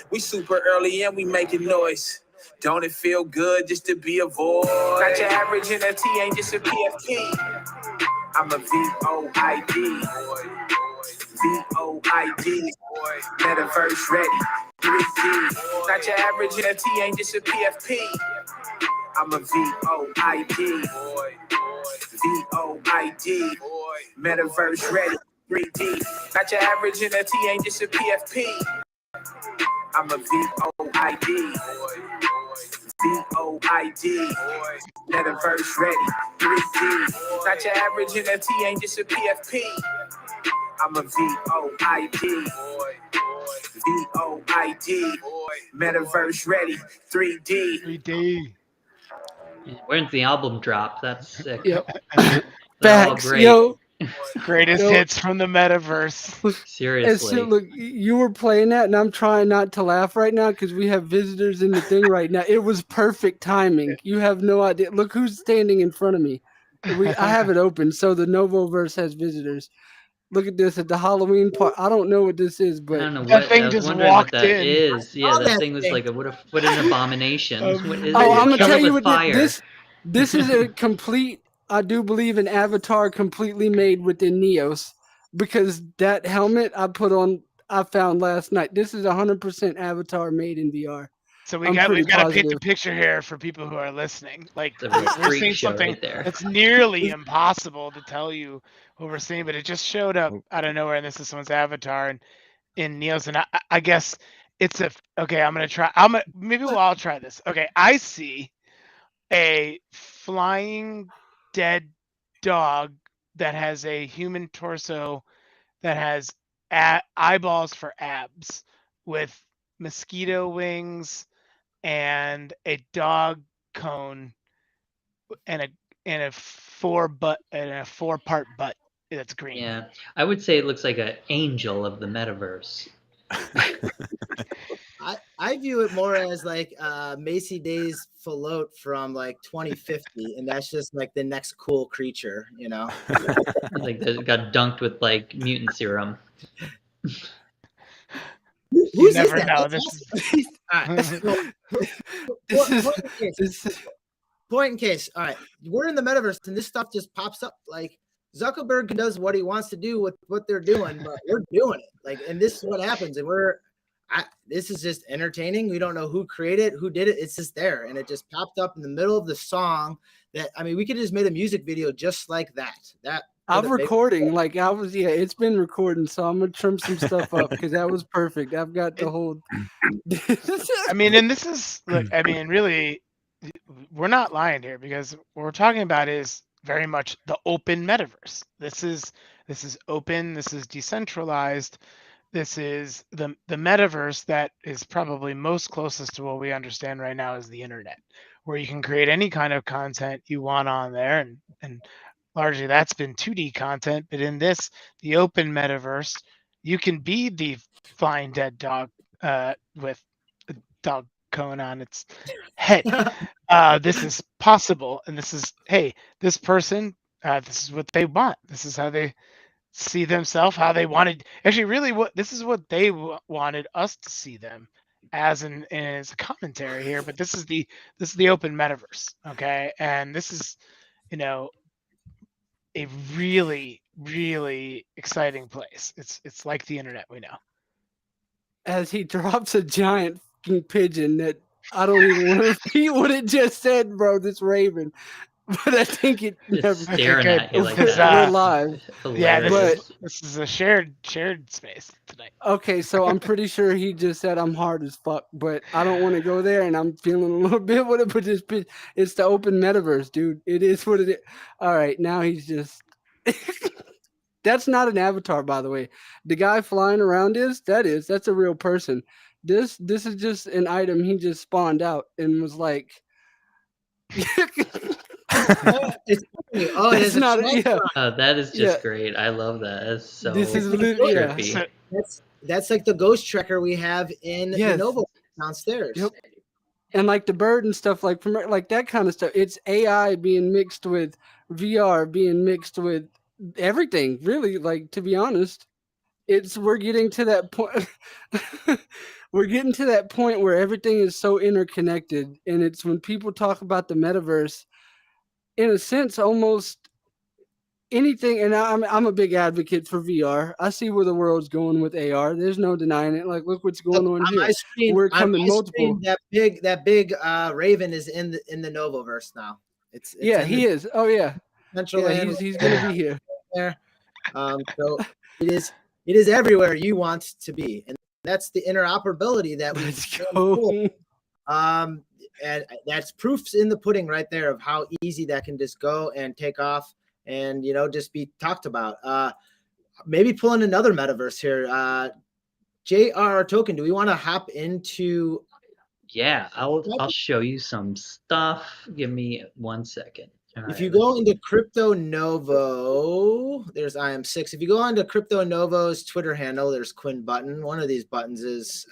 We super early and we making noise. Don't it feel good just to be a voice? Not your average NFT, ain't just a PFP. I'm a VOID. VOID. Metaverse ready. 3D. Not your average NFT, ain't just a PFP. I'm a VOID. VOID. Metaverse ready. 3D. Not your average NFT, ain't just a PFP. I'm a VOID. VOID. Metaverse ready. 3D. Not your average NFT, ain't just a PFP. I'm a VOID. VOID. Metaverse ready. 3D. 3D. When's the album drop? That's sick. Yep. They're all Facts, great. yo. Greatest No. hits from the metaverse. And Seriously. so, look, you were playing that, and I'm trying not to laugh right now because we have visitors in the thing right now. It was perfect timing. You have no idea. Look who's standing in front of me. I have it open, so the Novoverse has visitors. Look at this at the Halloween part. I don't know what this is, I but don't know That what thing I was just wondering what walked that in. is. Yeah, saw that that thing was thing. like what an abomination. What is oh, it? I'm gonna Kill tell it you with what fire. this is a complete. I do believe an avatar completely made within Neos because that helmet I put on I found last night. This is 100% avatar made in VR. So I'm pretty we've got to paint the positive. picture here for people who are listening. Like It's a real we're freak seeing show something right there. that's nearly impossible to tell you what we're seeing, but it just showed up out of nowhere, and this is someone's avatar and in Neos, and I guess it's a okay. I'm gonna try. Maybe I'll try this. Okay, I see a flying dead dog that has a human torso that has eyeballs for abs with mosquito wings and a dog cone and a four part butt that's green. Yeah, I would say it looks like an angel of the metaverse. I view it more as like Macy Day's float from like 2050, and that's just like the next cool creature, you know. Like it got dunked with like mutant serum. You Whose is never that? know. That's This awesome. All right. This is Point in case. this. Point in case. All right, we're in the metaverse, and this stuff just pops up. Like Zuckerberg does what he wants to do with what they're doing, but we're doing it. Like, and this is what happens, and this is just entertaining. We don't know who created it, who did it. It's just there, and it just popped up in the middle of the song. That I mean, we could have just made a music video just like that. I'm recording. Like I was, yeah, it's been recording, so I'm gonna trim some stuff up because that was perfect. I've got the whole. I mean, and this is look. I mean, really, we're not lying here because what we're talking about is very much the open metaverse. This is open. This is decentralized. This is the metaverse that is probably most closest to what we understand right now is the internet, where you can create any kind of content you want on there, and largely that's been 2D content. But in this, the open metaverse, you can be the flying dead dog with a dog cone on its head. This is possible, and this is this person. This is what they want. This is how they see themselves, how they wanted. Actually, really, this is what they wanted us to see them as as a commentary here. But this is the open metaverse, okay? And this is, a really, really exciting place. It's like the internet we know. As he drops a giant fucking pigeon that I don't even want to repeat what it just said, bro. This raven, but I think it Just never. staring Okay, at you like good. that. We're live. Yeah, Hilarious. this is a shared space tonight. Okay, so I'm pretty sure he just said I'm hard as fuck, but I don't want to go there, and I'm feeling a little bit with it. But it's the open metaverse, dude. It is what it is. All right, now he's just. That's not an avatar, by the way. The guy flying around that's a real person. This is just an item he just spawned out and was like. it's funny. Oh, That's it's not yeah. That is just Yeah. great. I love that. That's so This is literally trippy. That's like the ghost tracker we have in the Novo downstairs. Yep. And like the bird and stuff, like from like that kind of stuff. It's AI being mixed with VR, being mixed with everything. Really, like to be honest, we're getting to that point. We're getting to that point where everything is so interconnected, and it's when people talk about the metaverse, in a sense, almost anything. And I'm a big advocate for VR. I see where the world's going with AR. There's no denying it. Like, look what's going on here. We're coming multiple. That big raven is in the Novoverse now. It's he is. Oh yeah, Central. Yeah, he's gonna be here. There. So it is everywhere you want to be, and that's the interoperability that we. Let's go. Cool. And that's proofs in the pudding right there of how easy that can just go and take off and just be talked about. Maybe pull in another metaverse here. JR Token, do we want to hop into? Yeah, I'll show you some stuff. Give me 1 second. If you go into Crypto Novo, there's IM6. If you go onto Crypto Novo's Twitter handle, there's Quinn Button. One of these buttons is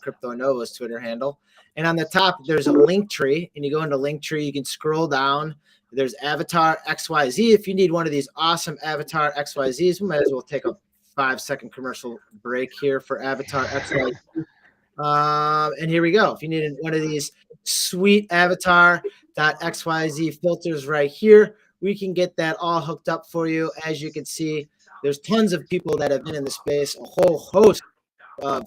Crypto Novo's Twitter handle. And on the top, there's a link tree. And you go into link tree, you can scroll down. There's Avatar XYZ. If you need one of these awesome Avatar XYZs, we might as well take a 5-second commercial break here for Avatar XYZ. And here we go. If you need one of these sweet avatar.xyz filters right here, we can get that all hooked up for you. As you can see, there's tons of people that have been in the space, a whole host of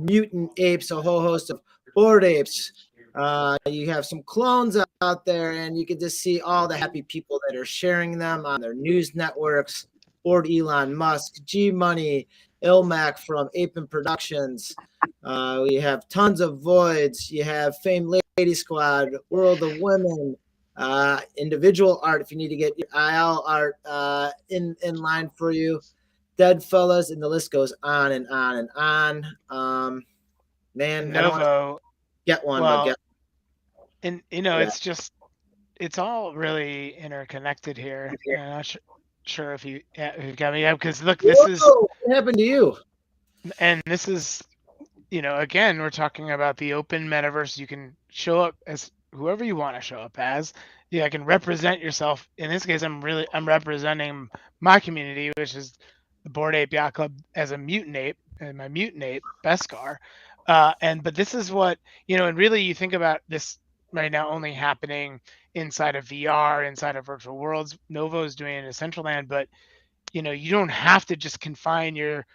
mutant apes, a whole host of bored apes. You have some clones out there, and you can just see all the happy people that are sharing them on their news networks. Bored Elon Musk, G Money, Ilmac from Apen Productions. We have tons of voids. You have Famed Lady Squad, World of Women, individual art if you need to get your IL art in line for you. Dead Fellas, and the list goes on and on and on. Man, Novo, I don't want to get one, well, but get and it's all really interconnected here. And I'm not sure if you got me up, because look, this is what happened to you? And this is, again, we're talking about the open metaverse. You can show up as whoever you want to show up as. I can represent yourself. In this case, I'm representing my community, which is the Bored Ape Yacht Club, as a mutant ape, and my mutant ape, Beskar. But this is what, and really you think about this right now only happening inside of VR, inside of virtual worlds. Novo is doing it in Decentraland, but you don't have to just confine your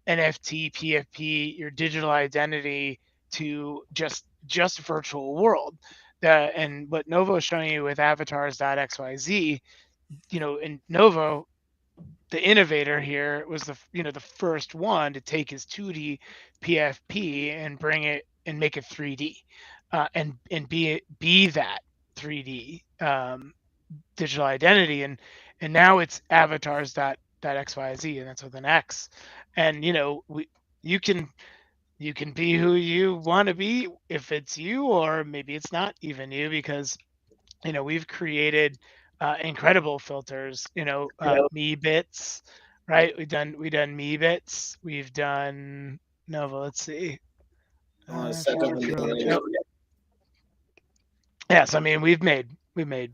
NFT, PFP, your digital identity to just virtual world. And what Novo is showing you with avatars.xyz, in Novo, the innovator here was the first one to take his 2D PFP and bring it and make it 3D, and be that 3D digital identity, and now it's avatars.xyz, and that's with an X. And you can be who you want to be, if it's you, or maybe it's not even you, because we've created incredible filters. Me bits, right? We've done me bits. We've done Nova. Let's see. Yes, I mean we've made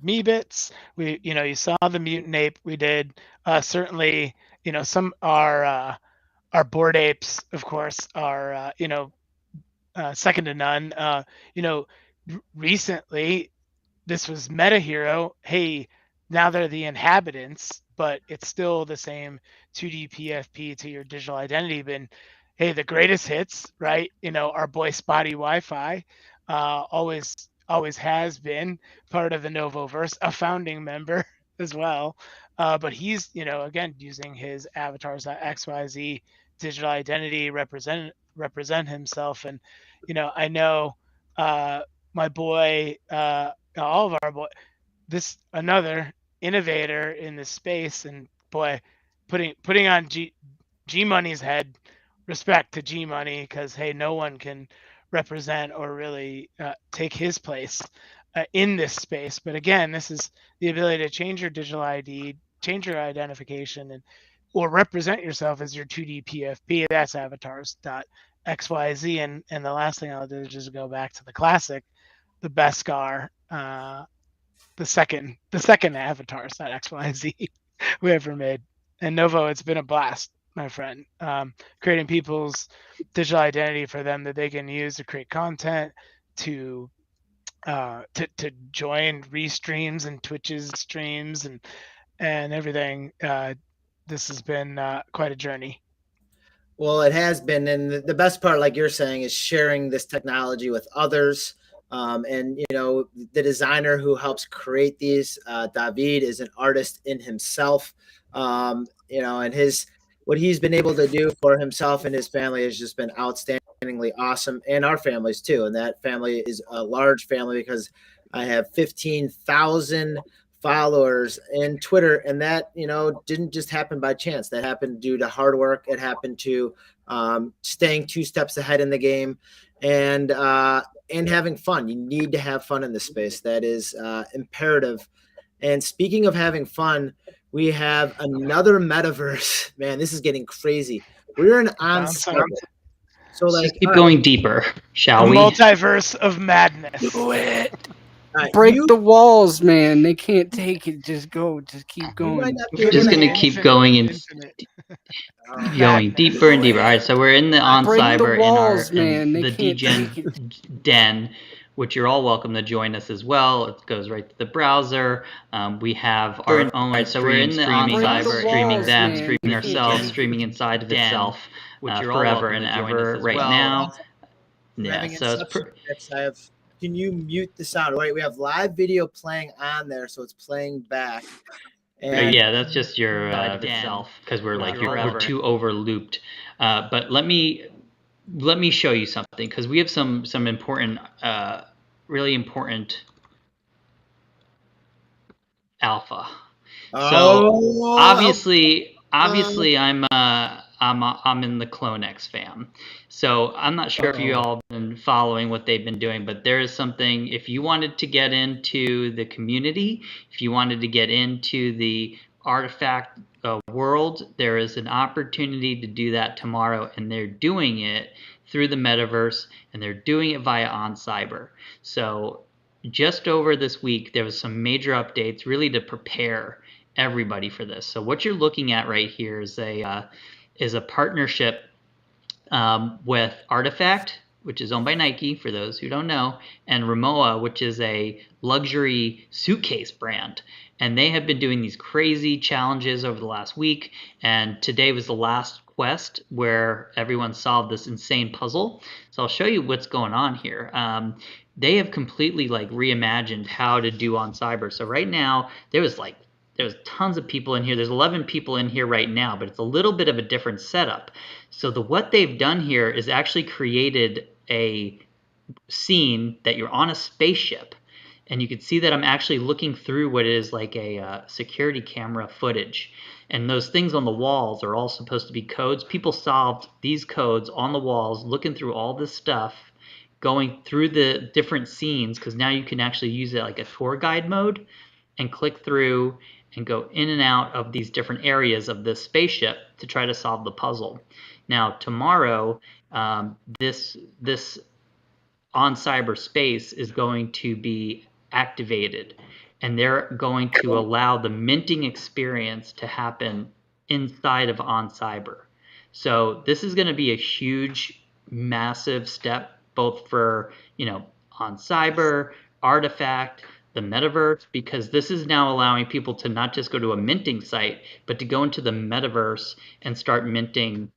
me bits. You saw the mutant ape. We did certainly. Some our bored apes, of course, are second to none. Recently, this was Meta Hero. Hey, now they're the inhabitants, but it's still the same 2D PFP to your digital identity. But hey, the greatest hits, right? Our boy Spotty Wi-Fi, always has been part of the Novoverse, a founding member as well. But he's, again, using his avatars.xyz digital identity represent himself. And I know my boy, all of our boy, this another innovator in this space, and boy, putting on G Money's head, respect to G Money, because hey, no one can represent or really take his place in this space. But again, this is the ability to change your digital ID, change your identification, or represent yourself as your 2D PFP. That's avatars.xyz. And the last thing I'll do is just go back to the classic, the Beskar, the second avatars.xyz we ever made. And Novo, it's been a blast, my friend. Creating people's digital identity for them that they can use to create content, to join restreams and Twitch's streams and everything. This has been quite a journey. Well, it has been, and the best part, like you're saying, is sharing this technology with others. And the designer who helps create these, David, is an artist in himself. And what he's been able to do for himself and his family has just been outstandingly awesome, and our families too. And that family is a large family, because I have 15,000 followers in Twitter, and that didn't just happen by chance. That happened due to hard work. It happened to staying 2 steps ahead in the game, and having fun. You need to have fun in this space. That is imperative. And speaking of having fun, we have another metaverse. Man, this is getting crazy. We're on cyber. So Let's like, just keep going deeper, shall the we? multiverse of madness. Do it. Break the walls, man. They can't take it. Just go. Just keep going. We're just gonna keep going and going deeper and deeper. All right, so we're in the on cyber walls, in our man. They the can't DGen den, which you're all welcome to join us as well. It goes right to the browser. We have our own. Right, so we're in the on cyber, streaming them, streaming ourselves, streaming inside of itself, which you're forever and ever right now. Yeah, so it's I have. Can you mute the sound? Right, we have live video playing on there, so it's playing back. And yeah, that's just your itself because we're like we're too over looped. But let me show you something because we have some important, really important alpha. So obviously I'm in the CloneX fam. So I'm not sure if you all been following what they've been doing, but there is something, if you wanted to get into the community, if you wanted to get into the artifact world, there is an opportunity to do that tomorrow, and they're doing it through the metaverse, and they're doing it via On Cyber. So just over this week, there was some major updates really to prepare everybody for this. So what you're looking at right here is a partnership with Artifact, which is owned by Nike, for those who don't know, and Rimowa, which is a luxury suitcase brand. And they have been doing these crazy challenges over the last week. And today was the last quest where everyone solved this insane puzzle. So I'll show you what's going on here. They have completely reimagined how to do on cyber. So right now there's tons of people in here. There's 11 people in here right now, but it's a little bit of a different setup. So what they've done here is actually created a scene that you're on a spaceship, and you can see that I'm actually looking through what is like a security camera footage. And those things on the walls are all supposed to be codes. People solved these codes on the walls, looking through all this stuff, going through the different scenes, because now you can actually use it like a tour guide mode and click through and go in and out of these different areas of this spaceship to try to solve the puzzle. Now, tomorrow, this on cyberspace is going to be activated, and they're going to allow the minting experience to happen inside of on cyber. So this is going to be a huge, massive step, both for on cyber, Artifact, the metaverse, because this is now allowing people to not just go to a minting site, but to go into the metaverse and start minting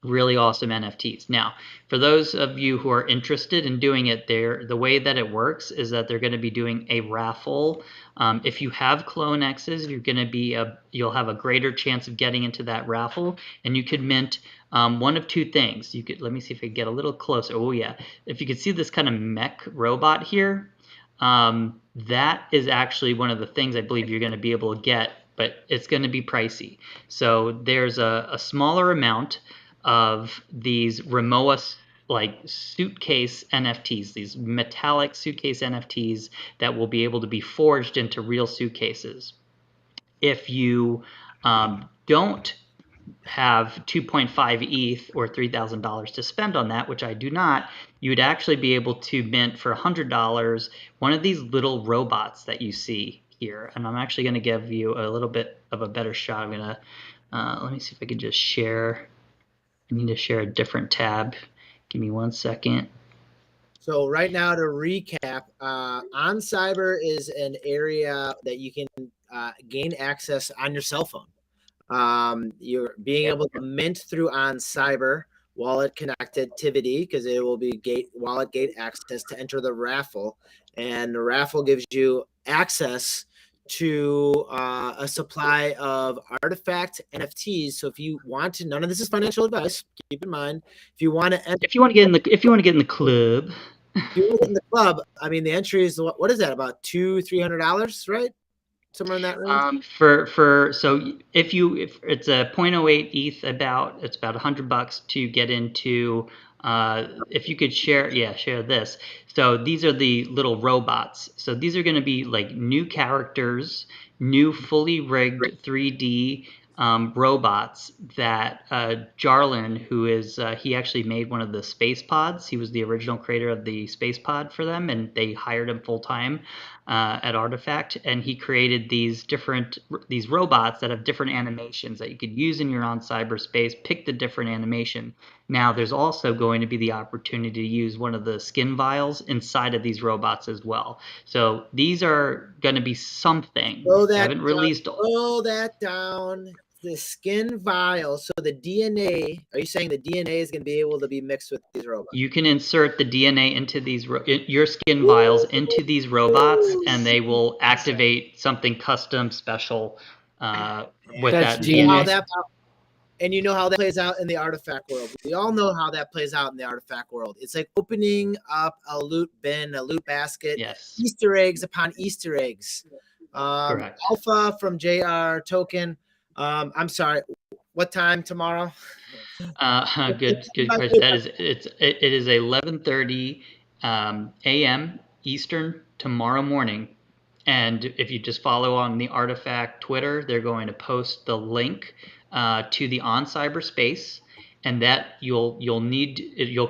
really awesome NFTs. Now, for those of you who are interested in doing it, the way that it works is that they're going to be doing a raffle. If you have CloneXs, you'll have a greater chance of getting into that raffle, and you could mint one of two things. Let me see if I can get a little closer. Oh yeah, if you could see this kind of mech robot here, that is actually one of the things I believe you're going to be able to get, but it's going to be pricey. So there's a smaller amount of these Rimowa suitcase NFTs, these metallic suitcase NFTs that will be able to be forged into real suitcases. If you don't have 2.5 ETH or $3,000 to spend on that, which I do not, you would actually be able to mint for $100 one of these little robots that you see here. And I'm actually going to give you a little bit of a better shot. I'm going to, let me see if I can just share. I need to share a different tab. Give me 1 second. So right now, to recap, on cyber is an area that you can gain access on your cell phone. You're being able to mint through on cyber wallet connectivity, because it will be wallet gate access to enter the raffle, and the raffle gives you access to a supply of Artifact NFTs. So if you want to, none of this is financial advice. Keep in mind, if you want to get in the club, if you want to get in the club, I mean, the entry is what is that, about $200-$300, right? Somewhere in that range. So if it's a 0.08 ETH, it's about $100 to get into If you could share this. So these are the little robots. So these are going to be like new characters, new fully rigged 3D robots that Jarlin, who is he actually made one of the space pods. He was the original creator of the space pod for them, and they hired him full time at Artifact, and he created these robots that have different animations that you could use in your on cyberspace. Pick the different animation. Now, there's also going to be the opportunity to use one of the skin vials inside of these robots as well. So these are going to be something. They haven't released. Slow that down. The skin vial. So the DNA. Are you saying the DNA is going to be able to be mixed with these robots? You can insert the DNA into these your skin vials into these robots, and they will activate something custom special with That's that genius. DNA. And you know how that plays out in the Artifact world. We all know how that plays out in the Artifact world. It's like opening up a loot bin, a loot basket, Yes. Easter eggs upon Easter eggs. Correct. Alpha from JR Token. I'm sorry. What time tomorrow? Good question. It is 11:30 a.m. Eastern tomorrow morning. And if you just follow on the Artifact Twitter, they're going to post the link to the on cyberspace, and that you'll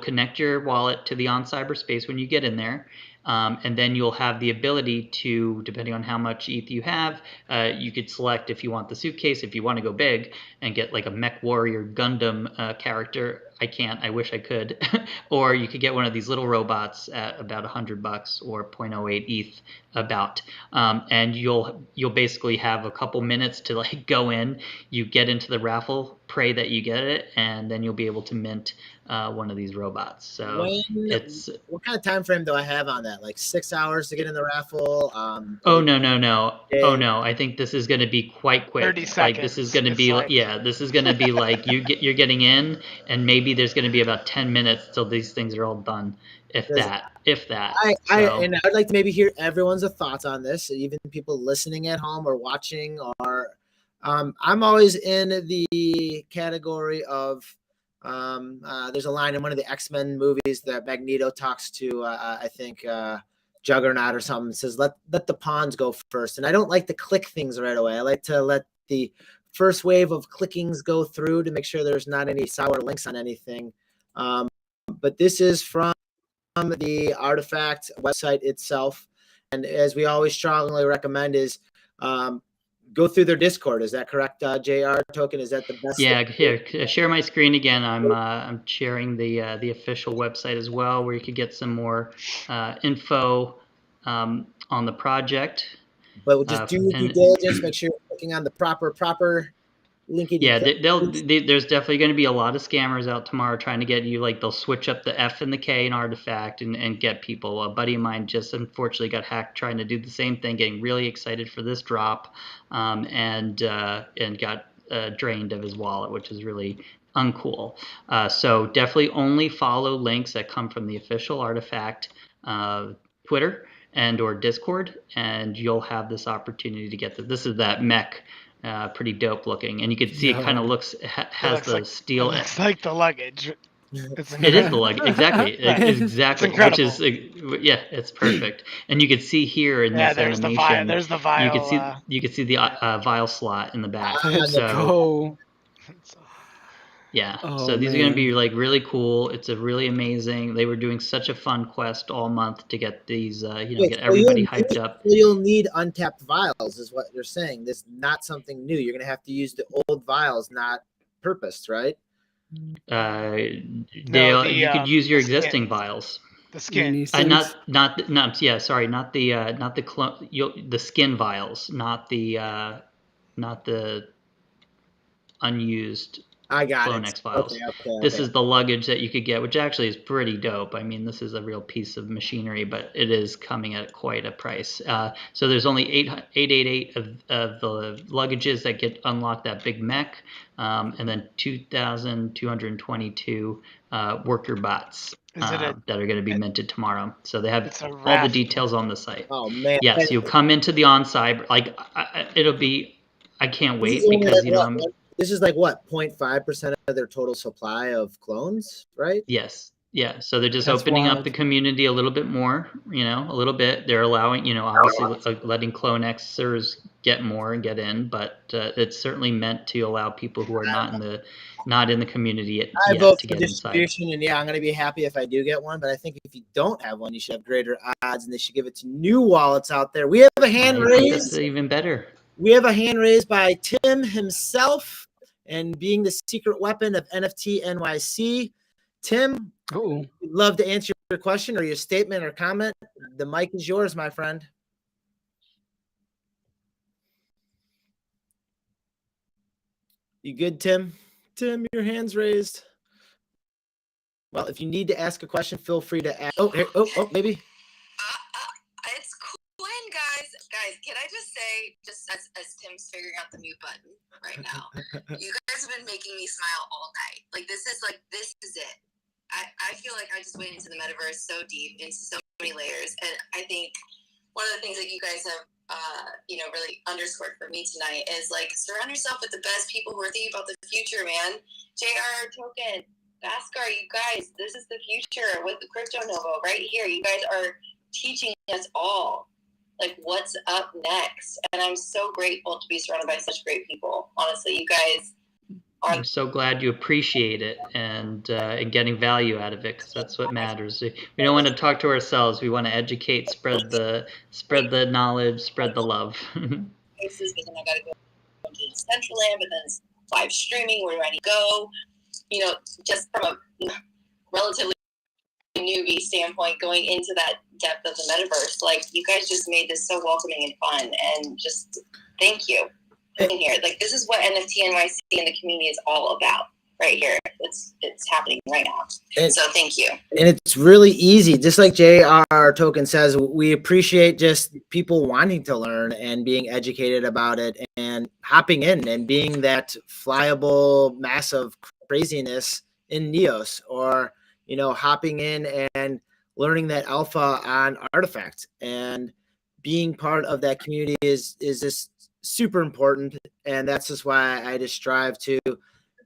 connect your wallet to the on cyberspace when you get in there. And then you'll have the ability to, depending on how much ETH you have, you could select if you want the suitcase, if you want to go big and get like a Mech Warrior Gundam character. I can't. I wish I could. Or you could get one of these little robots at about $100 or 0.08 ETH about. And you'll basically have a couple minutes to like go in. You get into the raffle, pray that you get it, and then you'll be able to mint one of these robots. So what kind of time frame do I have on that? Like 6 hours to get in the raffle? Oh no! I think this is going to be quite quick. 30 seconds. Like this is going to be this is going to be like you're getting in, and maybe there's going to be about 10 minutes till these things are all done, if that. And I'd like to maybe hear everyone's thoughts on this, even people listening at home or watching. Or I'm always in the category of there's a line in one of the X-Men movies that Magneto talks to I think Juggernaut or something, says let the pawns go first. And I don't like to click things right away. I like to let the first wave of clickings go through to make sure there's not any sour links on anything. But this is from the Artifact website itself, and as we always strongly recommend is go through their Discord. Is that correct, JR Token? Is that the best? Yeah, here, share my screen again. I'm sharing the official website as well, where you could get some more info on the project. But just do due diligence. Make sure you're clicking on the proper linkage. Yeah, there's definitely going to be a lot of scammers out tomorrow trying to get you. Like they'll switch up the F and the K in Artifact and get people. A buddy of mine just unfortunately got hacked trying to do the same thing, getting really excited for this drop, and got drained of his wallet, which is really uncool. So definitely only follow links that come from the official Artifact Twitter and or Discord, and you'll have this opportunity to get this is that mech. Pretty dope looking, and you can see it kind of has the like, steel. It looks like the luggage. It is the luggage, exactly, exactly. It's which is it's perfect. And you can see here in this there's animation, there's the vial. You can see the vial slot in the back. Go. Yeah, so these are going to be like really cool. It's a really amazing. They were doing such a fun quest all month to get these, get everybody hyped up. You'll need untapped vials, is what you're saying. This is not something new. You're going to have to use the old vials, not purposed, right? You could use your existing vials. The skin. Not the clone. The skin vials, not the unused. I got Clone X files. This is the luggage that you could get, which actually is pretty dope. I mean, this is a real piece of machinery, but it is coming at quite a price. So there's only 888 of the luggages that get unlocked that big mech, and then 2,222 worker bots that are going to be minted tomorrow. So they have all the details on the site. Oh man! Yes, you'll come into the on-cyber. Like it'll be. I can't wait because this is like what 0.5% of their total supply of clones, right? Yes. Yeah, so they're just That's opening up wild. the community a little bit more, a little bit. They're allowing, obviously letting Clone Xers get more and get in, but it's certainly meant to allow people who are not in the community I yet vote to for get inside. distribution, and I'm going to be happy if I do get one. But I think if you don't have one, you should have greater odds, and they should give it to new wallets out there. We have a hand I think that's raised. even better. We have a hand raised by Tim himself, and being the secret weapon of NFT NYC. Tim, Cool. we'd love to answer your question or your statement or comment. The mic is yours, my friend. You good, Tim? Tim, your hand's raised. Well, if you need to ask a question, feel free to ask. Oh, maybe. It's Quinn, guys. Guys, can I just say, just as Tim's figuring out the mute button right now, you guys have been making me smile all night. Like, this is it. I feel like I just went into the metaverse so deep, into so many layers. And I think one of the things that you guys have, really underscored for me tonight is, like, surround yourself with the best people who are thinking about the future, man. JR Token, Baskar, you guys, this is the future with the Crypto Novo right here. You guys are teaching us all, like, what's up next. And I'm so grateful to be surrounded by such great people. Honestly, you guys are. I'm so glad you appreciate it and getting value out of it, because that's what matters. We don't want to talk to ourselves. We want to educate, spread the knowledge, spread the love. Places, but then I got to go to Decentraland, but then it's live streaming. Where do I need to go? Just from a relatively newbie standpoint, going into that depth of the metaverse, like, you guys just made this so welcoming and fun, and just thank you being here. Like, this is what NFT NYC and the community is all about right here. It's happening right now. So thank you. And it's really easy. Just like JR Token says, we appreciate just people wanting to learn and being educated about it and hopping in and being that flyable mass of craziness in Neos, or, hopping in and learning that alpha on Artifact, and being part of that community is just super important. And that's just why I just strive to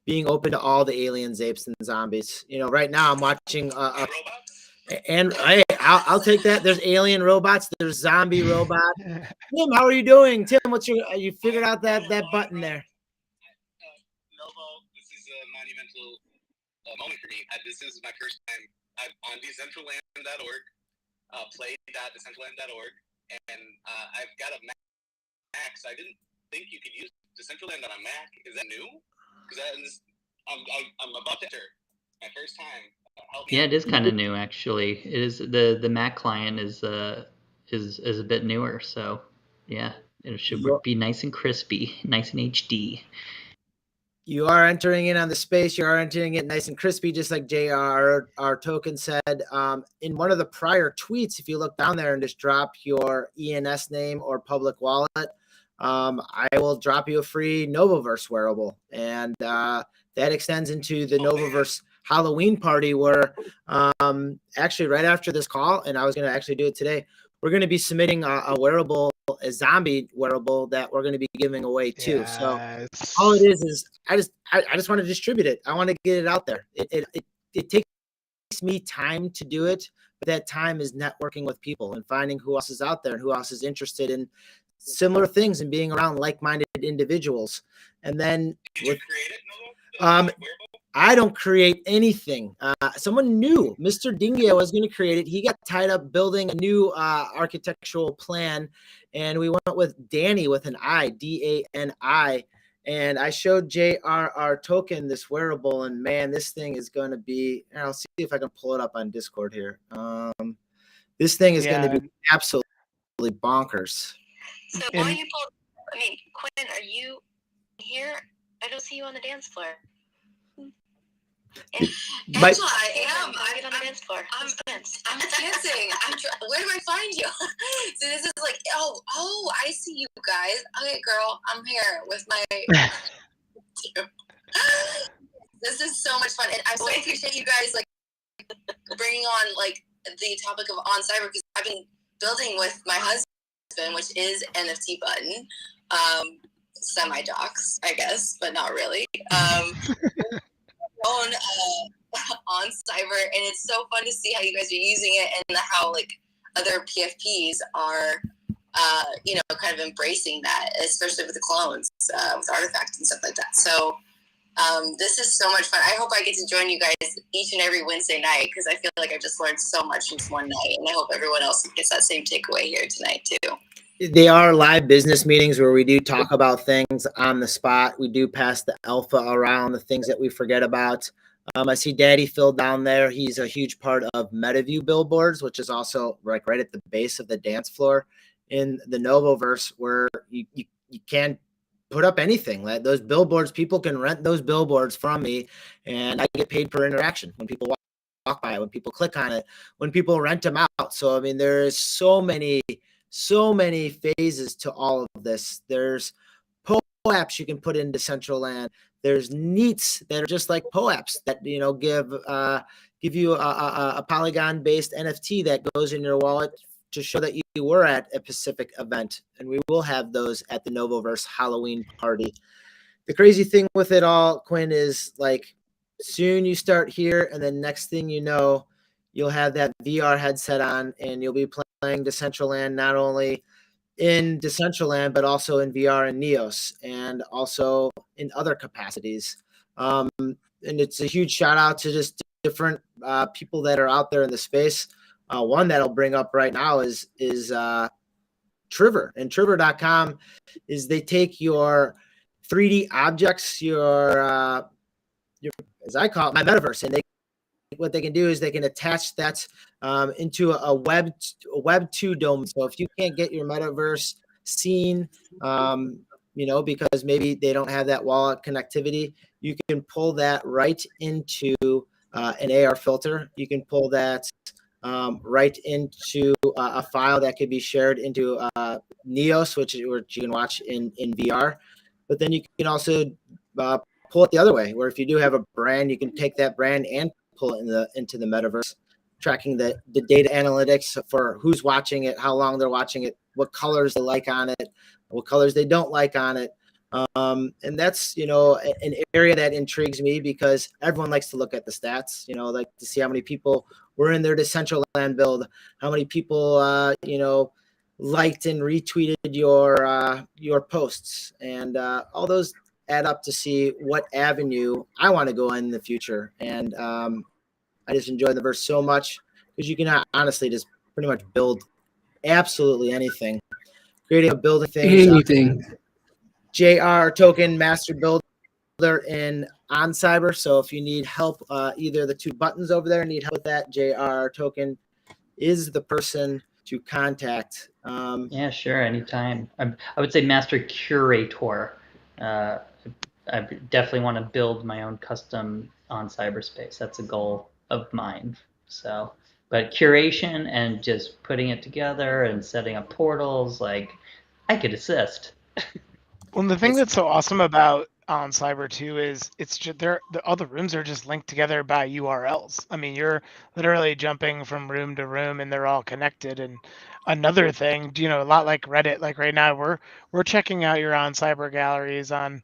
being open to all the aliens, apes, and zombies. Right now I'm watching and I'll take that. There's alien robots, there's zombie robots. Tim, how are you doing? Tim, you figured out that button there? Novo, this is a monumental moment for me. This is my first time on Decentraland.org, play.decentraland.org, and I've got a Mac, so I didn't think you could use Decentraland on a Mac. Is that new? Because I'm about to enter my first time. Yeah, it is kind of new, actually. It is the Mac client is a bit newer, so yeah, it should be nice and crispy, nice and HD. You are entering in on the space. You are entering it nice and crispy, just like JR, our Token said. In one of the prior tweets, if you look down there and just drop your ENS name or public wallet, I will drop you a free Novoverse wearable. And that extends into the Novoverse Halloween party, where actually right after this call, and I was going to actually do it today, we're going to be submitting a wearable, a zombie wearable that we're going to be giving away too. Yes. So all it is I just want to distribute it. I want to get it out there. It takes me time to do it, but that time is networking with people and finding who else is out there and who else is interested in similar things and being around like-minded individuals. And then I don't create anything. Someone new, Mr. Dingia, was going to create it. He got tied up building a new architectural plan, and we went with Danny with an I, D-A-N-I. And I showed JRR Token this wearable, and man, this thing is going to be, and I'll see if I can pull it up on Discord here. This thing is going to be absolutely bonkers. So while you pull, Quinn, are you here? I don't see you on the dance floor. Angela, I am. I'm on the dance floor. I'm dancing. Where do I find you? So this is like, oh, I see you guys. Okay, girl, I'm here with my. This is so much fun, and I so appreciate you guys like bringing on like the topic of on cyber, because I've been building with my husband, which is NFT button, semi docs, I guess, but not really. Own on Cyber, and it's so fun to see how you guys are using it and how like other PFPs are, kind of embracing that, especially with the clones, with artifacts and stuff like that. So this is so much fun. I hope I get to join you guys each and every Wednesday night, because I feel like I just learned so much in one night, and I hope everyone else gets that same takeaway here tonight too. They are live business meetings where we do talk about things on the spot. We do pass the alpha around, the things that we forget about. I see Daddy Phil down there. He's a huge part of MetaView billboards, which is also like right at the base of the dance floor in the Novoverse, where you can put up anything. Like those billboards, people can rent those billboards from me, and I get paid per interaction when people walk by, when people click on it, when people rent them out. So I mean, there's so many phases to all of this. There's POAPs you can put into Decentraland. There's neats that are just like POAPs that give you a Polygon based NFT that goes in your wallet to show that you were at a Pacific event. And we will have those at the Novoverse Halloween party. The crazy thing with it all, Quinn, is like soon you start here, and then next thing you know, you'll have that VR headset on, and you'll be playing Decentraland not only in Decentraland, but also in VR and Neos, and also in other capacities. And it's a huge shout out to just different people that are out there in the space. One that I'll bring up right now is Trivr, and Trivr.com is they take your 3D objects, your as I call it, my metaverse, and what they can do is they can attach that into a web 2 dome. So if you can't get your metaverse seen, because maybe they don't have that wallet connectivity, you can pull that right into an AR filter. You can pull that right into a file that could be shared into Neos, which you can watch in VR. But then you can also pull it the other way, where if you do have a brand, you can take that brand and pull it into the metaverse, tracking the data analytics for who's watching it, how long they're watching it, what colors they like on it, what colors they don't like on it. And that's, an area that intrigues me, because everyone likes to look at the stats, like to see how many people were in their Decentraland build, how many people, liked and retweeted your posts, and all those add up to see what avenue I want to go in the future. And I just enjoy the verse so much, because you can honestly just pretty much build absolutely anything. Creating a building things. Anything. JR token master builder on Cyber. So if you need help, either the two buttons over there need help with that, JR token is the person to contact. Yeah, sure, anytime. I would say master curator. I definitely want to build my own custom on cyberspace. That's a goal of mine. So, but curation and just putting it together and setting up portals, like I could assist. Well, the thing that's so awesome about on Cyber 2 is it's just all the rooms are just linked together by URLs. I mean, you're literally jumping from room to room, and they're all connected. And another thing, a lot like Reddit, like right now we're checking out your on Cyber galleries on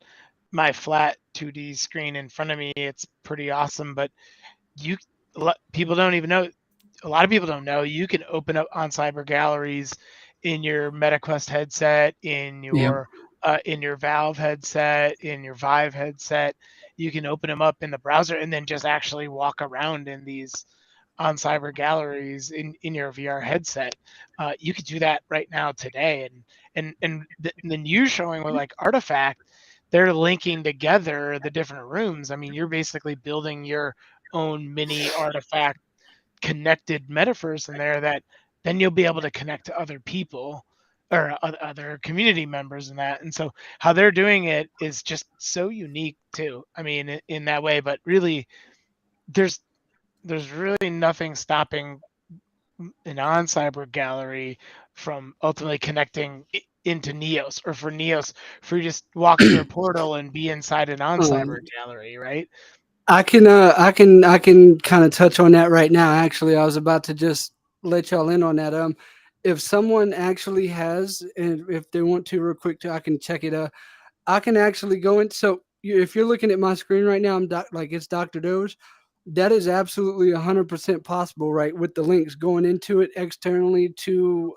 my flat 2D screen in front of me. It's pretty awesome, but people don't even know. A lot of people don't know you can open up on Cyber galleries in your MetaQuest headset, in your Valve headset, in your Vive headset. You can open them up in the browser and then just actually walk around in these on Cyber galleries in your VR headset. You could do that right now today, and then you showing with like Artifact, they're linking together the different rooms. I mean, you're basically building your own mini Artifact connected metaverse in there that then you'll be able to connect to other people or other community members in that. And so how they're doing it is just so unique too. I mean, in that way, but really there's really nothing stopping an on cyber gallery from ultimately connecting into Neos, or for Neos for you just walk through a portal and be inside an on cyber gallery, right? I can kind of touch on that right now. Actually, I was about to just let y'all in on that. If someone actually has, and if they want to real quick too, I can check it out. I can actually go in. So if you're looking at my screen right now, it's Dr. Doge. that is absolutely 100% possible, right? With the links going into it externally to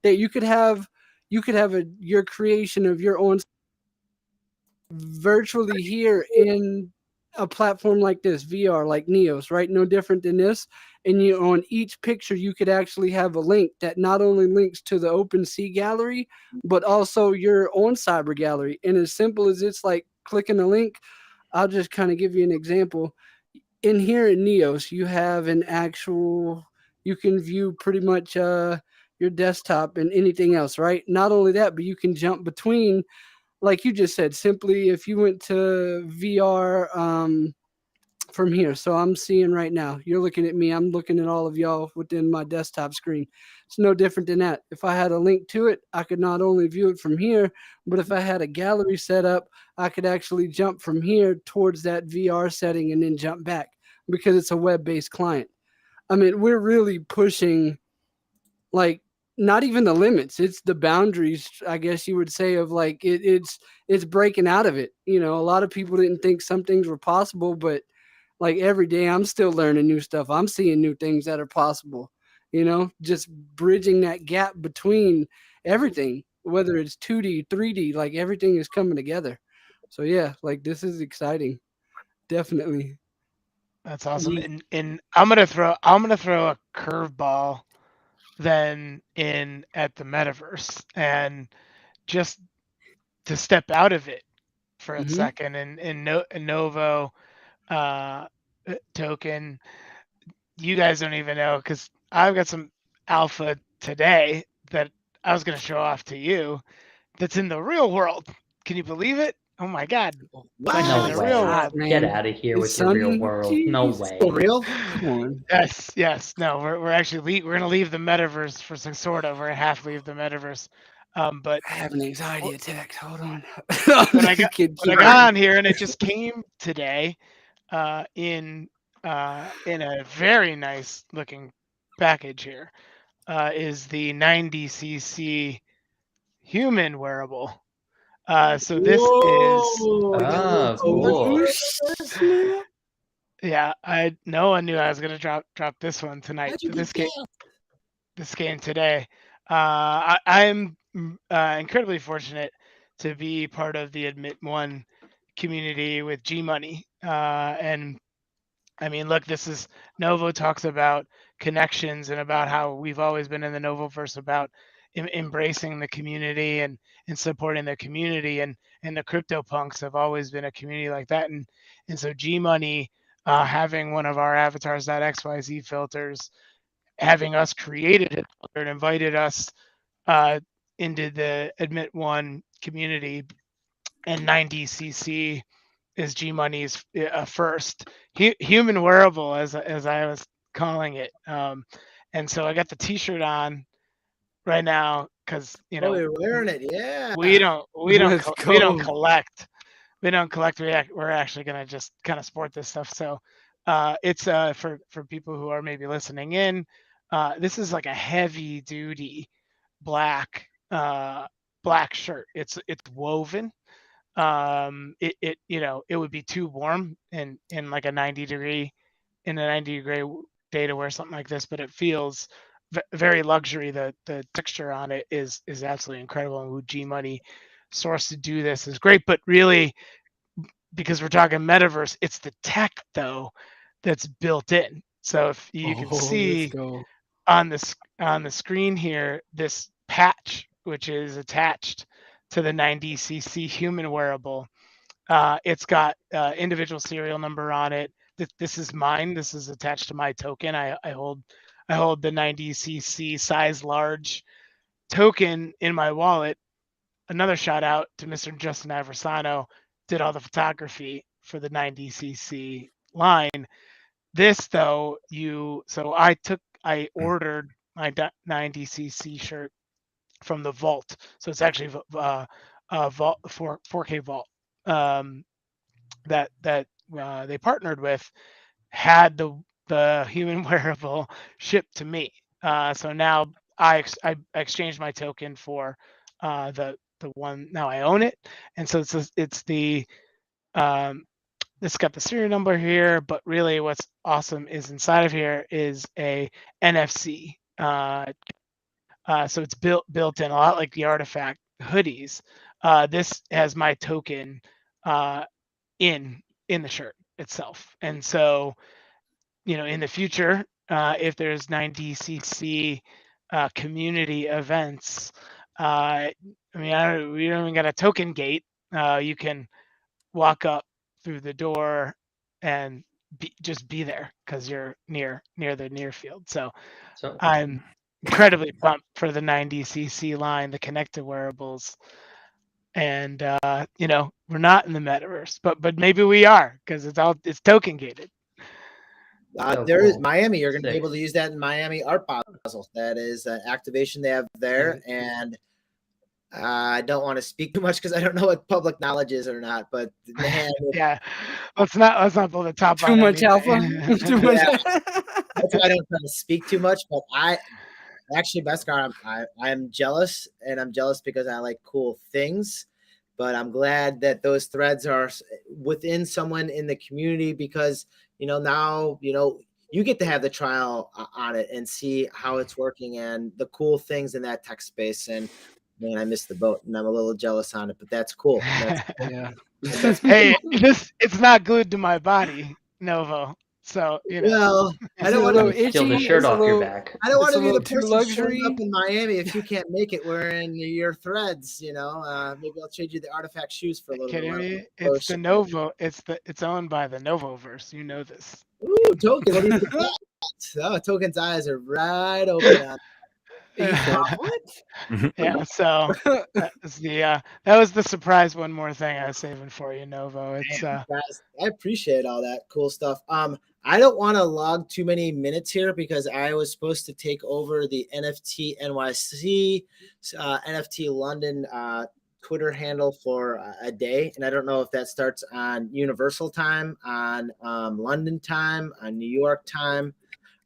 that you could have your creation of your own virtually here in a platform like this, VR, like Neos, right? No different than this. And you on each picture, you could actually have a link that not only links to the OpenSea gallery, but also your own cyber gallery. And as simple as it's like clicking a link, I'll just kind of give you an example. In here in Neos, you have an actual, you can view pretty much your desktop and anything else, right? Not only that, but you can jump between, like you just said, simply if you went to VR from here. So I'm seeing right now, you're looking at me, I'm looking at all of y'all within my desktop screen. It's no different than that. If I had a link to it, I could not only view it from here, but if I had a gallery set up, I could actually jump from here towards that VR setting and then jump back because it's a web-based client. I mean, we're really pushing, like, not even the limits, it's the boundaries, I guess you would say, of like it's breaking out of it. You know, a lot of people didn't think some things were possible, but like every day I'm still learning new stuff. I'm seeing new things that are possible, you know, just bridging that gap between everything, whether it's 2D, 3D, like everything is coming together. So yeah, like this is exciting. Definitely. That's awesome. And I'm gonna throw a curveball then in at the metaverse, and just to step out of it for a second, and Novo token, you guys don't even know, because I've got some alpha today that I was going to show off to you that's in the real world. Can you believe it? Oh my God. It's actually in No the real way. world. Get out of here with your real world. No way. For real? Come on. Yes. No, we're actually we're gonna leave the metaverse for some sort of. We're gonna half leave the metaverse. But I have an anxiety attack. Hold on. what I got on here, and it just came today, in a very nice looking package here, is the 90cc human wearable. So this is, Whoa, you got a little Oh, token cool. here? yeah, no one knew I was gonna drop this one tonight. How'd you But get this came today. I'm incredibly fortunate to be part of the Admit One community with G Money. And I mean, look, this is, Novo talks about connections and about how we've always been in the Novoverse about embracing the community and supporting the community, and the CryptoPunks have always been a community like that. And so G Money, having one of our avatars, that XYZ filters, having us created it and invited us into the Admit One community, and 90cc is G Money's first human wearable, as I was calling it. And so I got the T-shirt on right now because Oh, you're wearing it, yeah. we don't Let's go. collect. We're actually gonna just kind of sport this stuff. So it's for people who are maybe listening in. This is like a heavy duty black black shirt. It's woven. It it would be too warm in like a 90-degree day to wear something like this, but it feels very luxury. The texture on it is absolutely incredible, and who G Money sourced to do this is great. But really, because we're talking metaverse, it's the tech though that's built in. So if you can Let's see go. on the screen here, this patch, which is attached to the 90cc human wearable, it's got individual serial number on it. This is mine. This is attached to my token. I hold the 90cc size large token in my wallet. Another shout out to Mr. Justin Aversano, did all the photography for the 90cc line. This though, so I ordered my 90cc shirt from the vault. So it's actually vault 4K vault, that they partnered with, had the human wearable shipped to me. So now I exchanged my token for the one. Now I own it, and so it's the this got the serial number here, but really what's awesome is inside of here is a NFC. So it's built in a lot like the Artifact hoodies. This has my token in the shirt itself, and so in the future, if there's 9DCC community events, I mean, we don't even got a token gate. You can walk up through the door and just be there because you're near the near field. So I'm incredibly pumped for the 9DCC line, the connected wearables. And we're not in the metaverse, but maybe we are because it's token gated. There is Miami. You're going to be able to use that in Miami Art Basel. That is an activation they have there, and I don't want to speak too much because I don't know what public knowledge is or not. But man, yeah, let's not blow the top. Too much alpha. Too much. That's why I don't try to speak too much. But I actually, Beskar, I'm jealous, and I'm jealous because I like cool things. But I'm glad that those threads are within someone in the community because now you get to have the trial on it and see how it's working and the cool things in that tech space. And man, I missed the boat and I'm a little jealous on it, but that's cool. Yeah. Hey, it's not glued to my body, Novo. So well, I don't want to steal the shirt off your back. I don't want to be the person showing up in Miami if you can't make it wearing your threads. Maybe I'll trade you the Artifact shoes for a little bit. Me? It's the Novo. It's owned by the Novoverse. You know this. Ooh, Token. What do you think? Oh, Token's eyes are right open on. What? Yeah, so that was the surprise. One more thing I was saving for you, Novo. It's guys, I appreciate all that cool stuff. I don't want to log too many minutes here because I was supposed to take over the NFT NYC, NFT London Twitter handle for a day, and I don't know if that starts on Universal time, on London time, on New York time.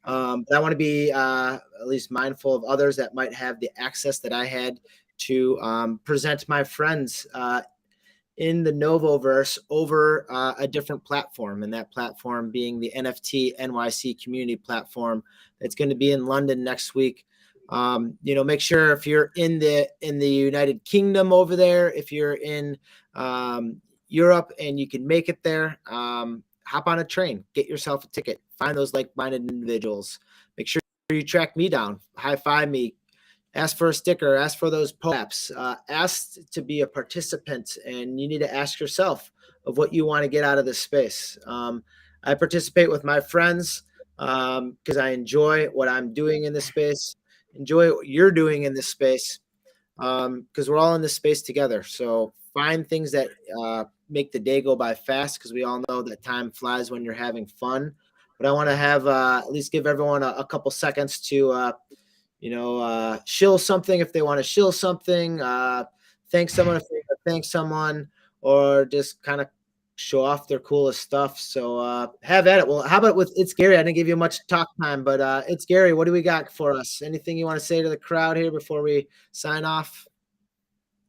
But I want to be at least mindful of others that might have the access that I had to present my friends in the Novoverse over a different platform, and that platform being the NFT NYC community platform that's going to be in London next week. Make sure if you're in the United Kingdom over there, if you're in Europe and you can make it there, hop on a train, get yourself a ticket, find those like-minded individuals, make sure you track me down, high-five me, ask for a sticker, ask for those POAPs, ask to be a participant, and you need to ask yourself of what you want to get out of this space. I participate with my friends because I enjoy what I'm doing in this space, enjoy what you're doing in this space, because we're all in this space together. So find things that make the day go by fast, because we all know that time flies when you're having fun. But I want to have at least give everyone a couple seconds to shill something if they want to shill something, thank someone if they want to thank someone, or just kind of show off their coolest stuff. So have at it. Well, how about with It's Gary? I didn't give you much talk time, but It's Gary, what do we got for us? Anything you want to say to the crowd here before we sign off?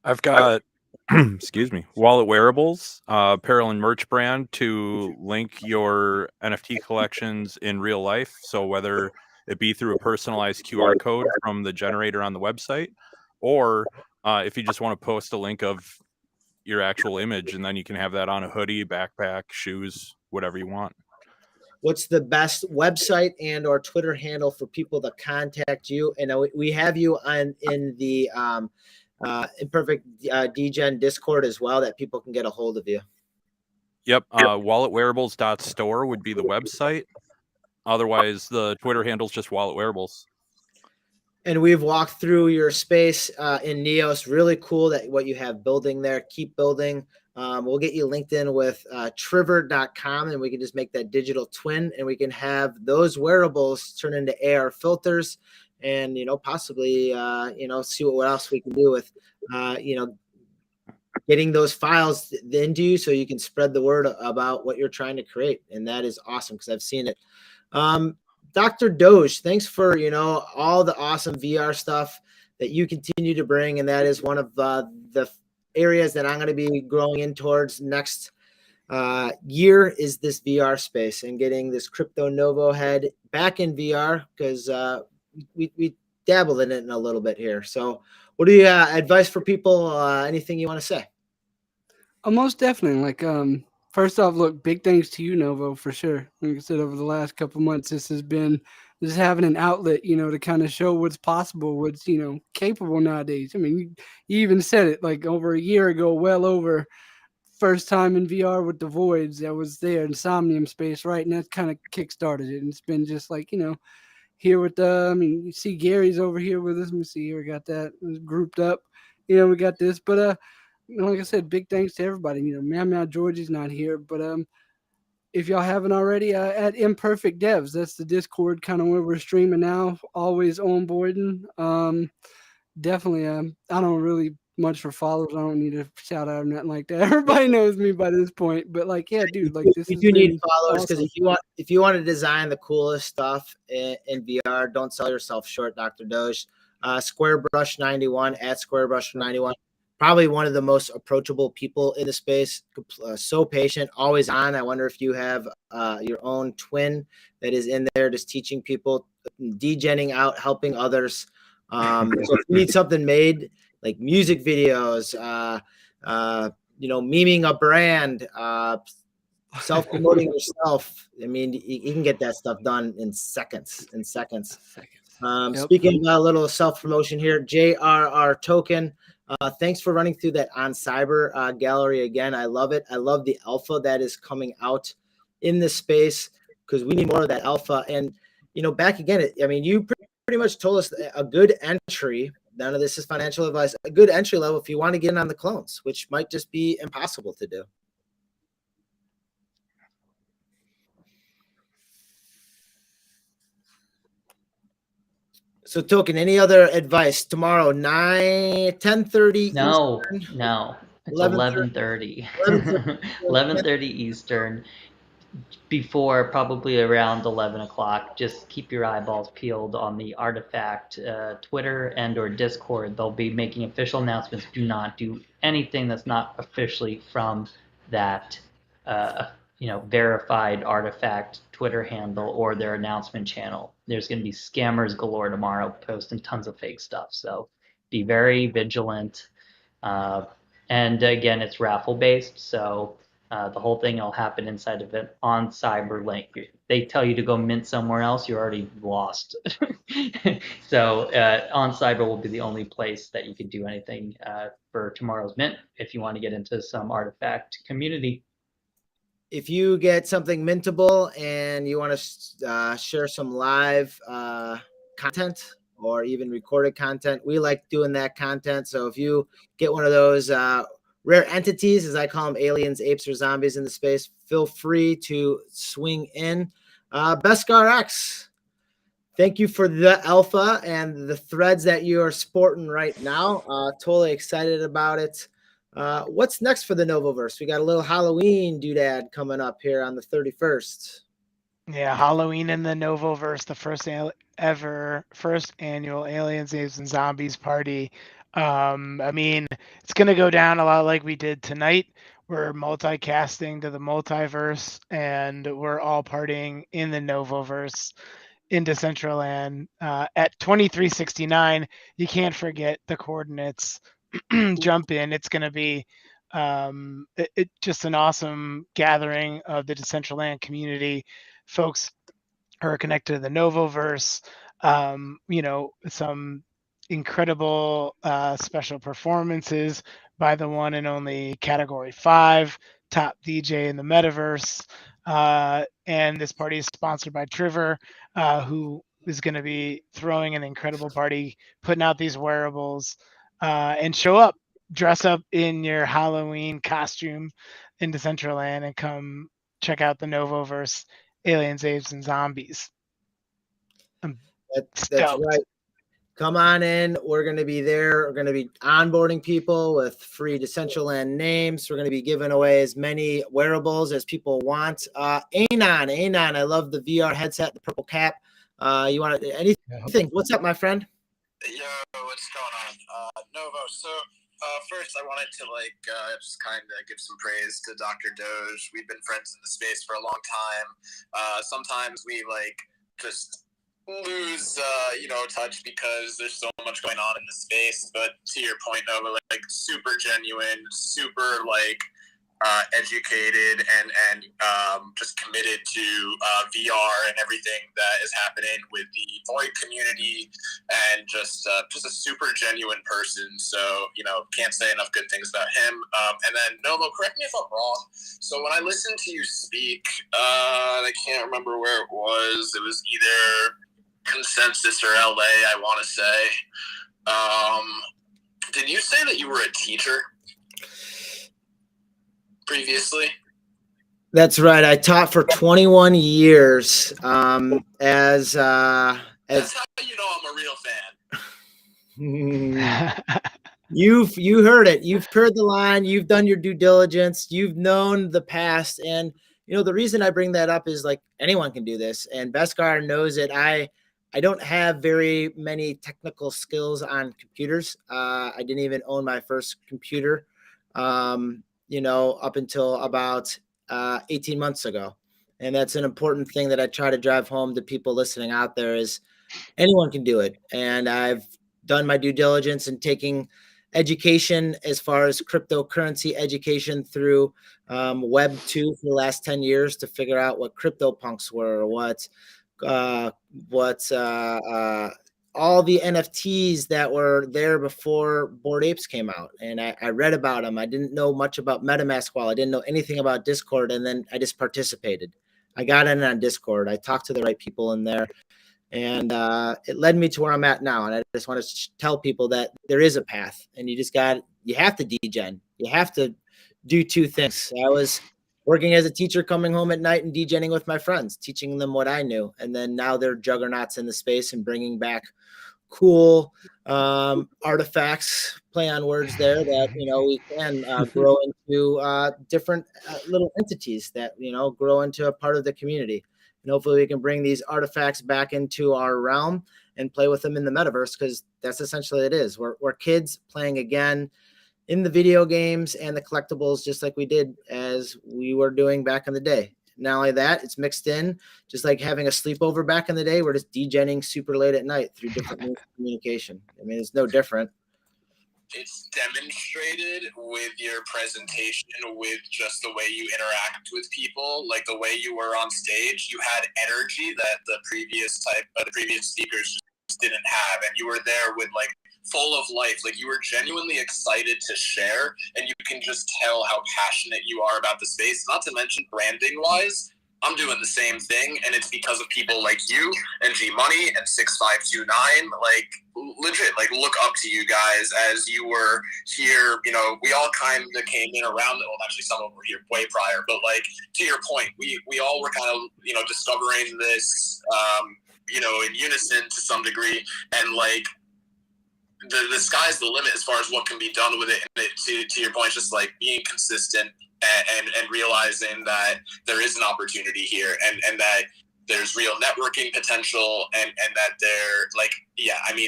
I've got excuse me, Wallet Wearables, apparel and merch brand to link your NFT collections in real life. So whether it be through a personalized QR code from the generator on the website, or if you just want to post a link of your actual image, and then you can have that on a hoodie, backpack, shoes, whatever you want. What's the best website and or Twitter handle for people to contact you? And we have you in the Imperfect DGen Discord as well, that people can get a hold of you. Yep. Walletwearables.store would be the website. Otherwise, the Twitter handle's just Wallet Wearables. And we've walked through your space in Neos. Really cool that what you have building there. Keep building. We'll get you linked in with Triver.com, and we can just make that digital twin, and we can have those wearables turn into AR filters, and possibly see what else we can do with getting those files into you, so you can spread the word about what you're trying to create. And that is awesome because I've seen it. Dr. Doge, thanks for all the awesome VR stuff that you continue to bring, and that is one of the areas that I'm going to be growing in towards next year is this VR space and getting this Crypto Novo head back in VR, because we dabbled in it in a little bit here. So what do you advice for people? Anything you want to say? Most definitely. Like, first off, look, big thanks to you, Novo, for sure. Like I said, over the last couple months, this has been just having an outlet, to kind of show what's possible, what's, capable nowadays. I mean, you even said it like over a year ago, well over, first time in VR with the Voids that was there in Somnium space, right? And that kind of kickstarted it. And it's been just like, here with I mean, you see Gary's over here with us. Let me see here. We got that grouped up. We got this. But like I said, big thanks to everybody. Meow Georgie's not here, but if y'all haven't already, at Imperfect Devs, that's the Discord kind of where we're streaming now. Always onboarding. Definitely. I don't really much for followers. I don't need a shout out or nothing like that. Everybody knows me by this point. But like, yeah, dude, like this. You has do need been followers, because awesome. if you want to design the coolest stuff in VR, don't sell yourself short, Dr. Doge. Squarebrush 91 at Squarebrush 91. Probably one of the most approachable people in the space. So patient, always on. I wonder if you have your own twin that is in there, just teaching people, degenning out, helping others. So if you need something made, like music videos, memeing a brand, self-promoting yourself. I mean, you can get that stuff done in seconds. Yep. Speaking of a little self-promotion here, JRR Token, thanks for running through that On Cyber gallery again. I love it. I love the alpha that is coming out in this space, because we need more of that alpha. And, back again, I mean, you pretty much told us a good entry. None of this is financial advice. A good entry level if you want to get in on the clones, which might just be impossible to do. So, Token, any other advice tomorrow? 10:30 No, Eastern? no. It's 11:30. 11:30. 11:30 Eastern. Before probably around 11 o'clock. Just keep your eyeballs peeled on the Artifact Twitter and or Discord. They'll be making official announcements. Do not do anything that's not officially from that verified Artifact Twitter handle or their announcement channel. There's going to be scammers galore tomorrow posting tons of fake stuff. So be very vigilant. And again, it's raffle based, so the whole thing will happen inside of it on Cyberlink. They tell you to go mint somewhere else, you're already lost. So on Cyber will be the only place that you can do anything for tomorrow's mint if you want to get into some Artifact community. If you get something mintable and you want to share some live content or even recorded content, we like doing that content. So if you get one of those rare entities, as I call them, aliens, apes, or zombies in the space, feel free to swing in. Beskar X, thank you for the alpha and the threads that you are sporting right now. Totally excited about it. What's next for the Novoverse? We got a little Halloween doodad coming up here on the 31st. Yeah, Halloween in the Novoverse, the first annual Aliens, Apes, and Zombies party. I mean, it's gonna go down a lot like we did tonight. We're multicasting to the multiverse, and we're all partying in the Novoverse in Decentraland at 2369. You can't forget the coordinates. Jump in. It's going to be just an awesome gathering of the Decentraland community. Folks who are connected to the Novoverse, some incredible special performances by the one and only Category 5 top DJ in the Metaverse. And this party is sponsored by Triver, who is going to be throwing an incredible party, putting out these wearables, and show up, dress up in your Halloween costume in Decentraland, and come check out the Novoverse, Aliens, Apes, and Zombies. That's right. Come on in. We're going to be there. We're going to be onboarding people with free Decentraland names. We're going to be giving away as many wearables as people want. Anon, I love the VR headset, the purple cap. You want anything? What's up, my friend? Yo, what's going on? Novo, so First, I wanted to just kind of give some praise to Dr. Doge. We've been friends in the space for a long time. Sometimes we just lose touch because there's so much going on in the space. But to your point, Nova, super genuine, super educated and just committed to VR and everything that is happening with the Void community, and just a super genuine person. So can't say enough good things about him. And then Novo, correct me if I'm wrong. So when I listened to you speak, I can't remember where it was. It was either Consensus or LA, I want to say. Did you say that you were a teacher previously? That's right. I taught for 21 years. As That's how you know I'm a real fan. You heard it. You've heard the line. You've done your due diligence. You've known the past, and the reason I bring that up is anyone can do this, and Beskar knows it. I don't have very many technical skills on computers. I didn't even own my first computer. Up until about 18 months ago. And that's an important thing that I try to drive home to people listening out there is anyone can do it. And I've done my due diligence in taking education as far as cryptocurrency education through Web 2 for the last 10 years to figure out what CryptoPunks were, what all the NFTs that were there before Bored Apes came out. And I read about them. I didn't know much about MetaMask Wall. I didn't know anything about Discord. And then I just participated. I got in on Discord. I talked to the right people in there. And it led me to where I'm at now. And I just want to tell people that there is a path. And you have to degen. You have to do two things. I was working as a teacher, coming home at night and degenning with my friends, teaching them what I knew. And then now they're juggernauts in the space and bringing back cool artifacts, play on words there, that we can grow into different little entities that grow into a part of the community, and hopefully we can bring these artifacts back into our realm and play with them in the metaverse, because that's essentially what it is. We're kids playing again in the video games and the collectibles, just like we did as we were doing back in the day. Not only that, it's mixed in, just like having a sleepover back in the day. We're just degenning super late at night through different means of communication. I mean, it's no different. It's demonstrated with your presentation, with just the way you interact with people, like the way you were on stage. You had energy that the previous speakers just didn't have, and you were there with full of life. You were genuinely excited to share, and you can just tell how passionate you are about the space. Not to mention branding wise, I'm doing the same thing, and it's because of people like you and G Money and 6529. Legit, look up to you guys as you were here. We all kind of came in around. Well, actually, some of them were here way prior, but to your point, we all were kind of discovering this in unison to some degree, and the sky's the limit as far as what can be done with it. And to your point, just being consistent and realizing that there is an opportunity here, and that there's real networking potential, and that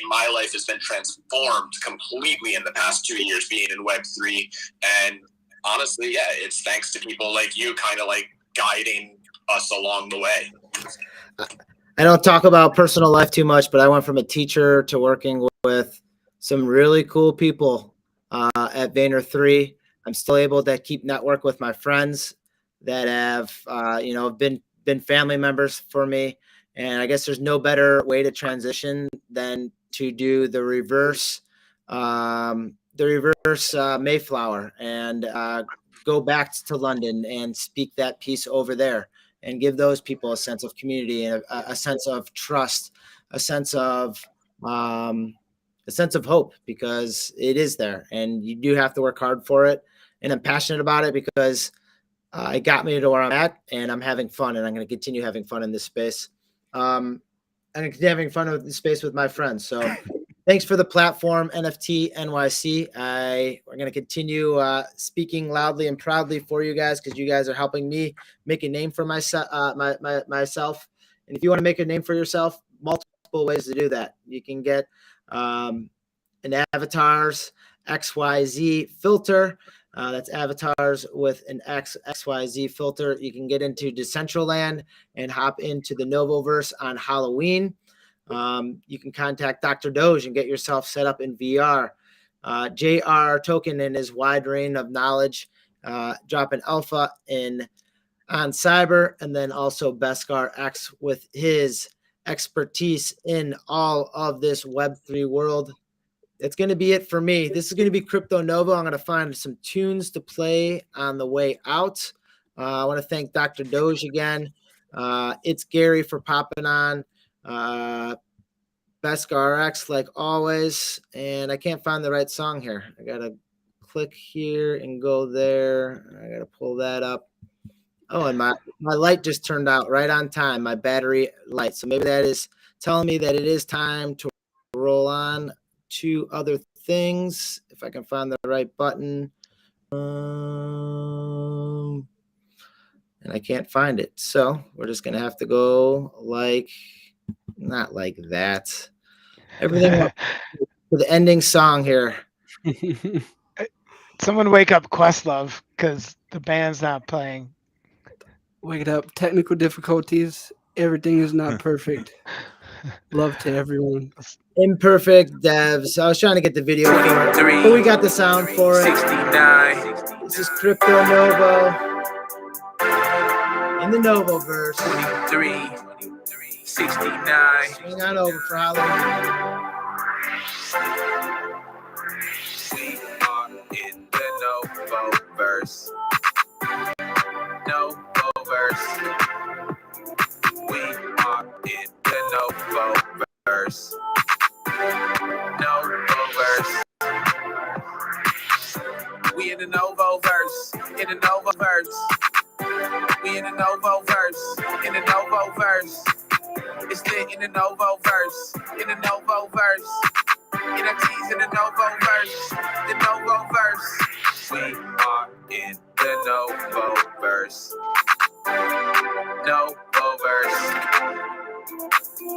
my life has been transformed completely in the past 2 years being in Web3. And honestly, it's thanks to people like you kind of guiding us along the way. I don't talk about personal life too much, but I went from a teacher to working with some really cool people at Vayner 3. I'm still able to keep network with my friends that have, been family members for me. And I guess there's no better way to transition than to do the reverse Mayflower, and go back to London and speak that piece over there, and give those people a sense of community and a sense of trust, a sense of hope, because it is there, and you do have to work hard for it. And I'm passionate about it because it got me to where I'm at, and I'm having fun, and I'm going to continue having fun in this space. I'm having fun with this space with my friends. So thanks for the platform, NFT NYC. We're going to continue speaking loudly and proudly for you guys, because you guys are helping me make a name for myself. And if you want to make a name for yourself, multiple ways to do that. You can get an avatars XYZ filter. That's avatars with an XYZ filter. You can get into Decentraland and hop into the Novoverse on Halloween. You can contact Dr. Doge and get yourself set up in VR. JR Token and his wide range of knowledge, dropping alpha on cyber, and then also Beskar X with his expertise in all of this Web3 world. It's going to be it for me. This is going to be Crypto Nova. I'm going to find some tunes to play on the way out. I want to thank Dr. Doge again. It's Gary for popping on. Beskar X like always. And I can't find the right song here. I got to click here and go there. I got to pull that up. Oh, and my light just turned out right on time, my battery light. So maybe that is telling me that it is time to roll on to other things. If I can find the right button. And I can't find it. So we're just going to have to go not like that. Everything to the ending song here. Someone wake up Questlove because the band's not playing. Wake it up. Technical difficulties. Everything is not perfect. Love to everyone. Imperfect devs. I was trying to get the video for it, but we got the sound for it. 69. This is Crypto Novo in the Novoverse. 23. 69. Swing on over for Halloween. We are in the Novoverse. Novoverse. We are in the Novoverse. Novoverse. We in the Novoverse. In the Novoverse. We in the Novoverse. In the Novoverse. It's lit in the Novoverse. In the Novoverse. NFTs in the Novoverse. The Novoverse. We are in the Novoverse. Novoverse.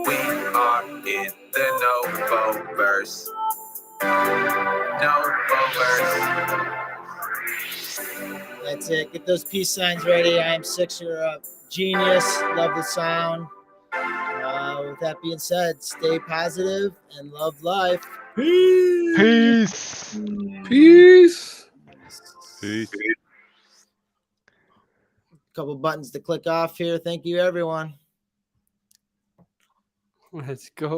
We are in the Novoverse. Novoverse. That's it. Get those peace signs ready. I am 6. You're a genius. Love the sound. With that being said, stay positive and love life. Peace. Peace. Peace. Couple buttons to click off here. Thank you, everyone. Let's go.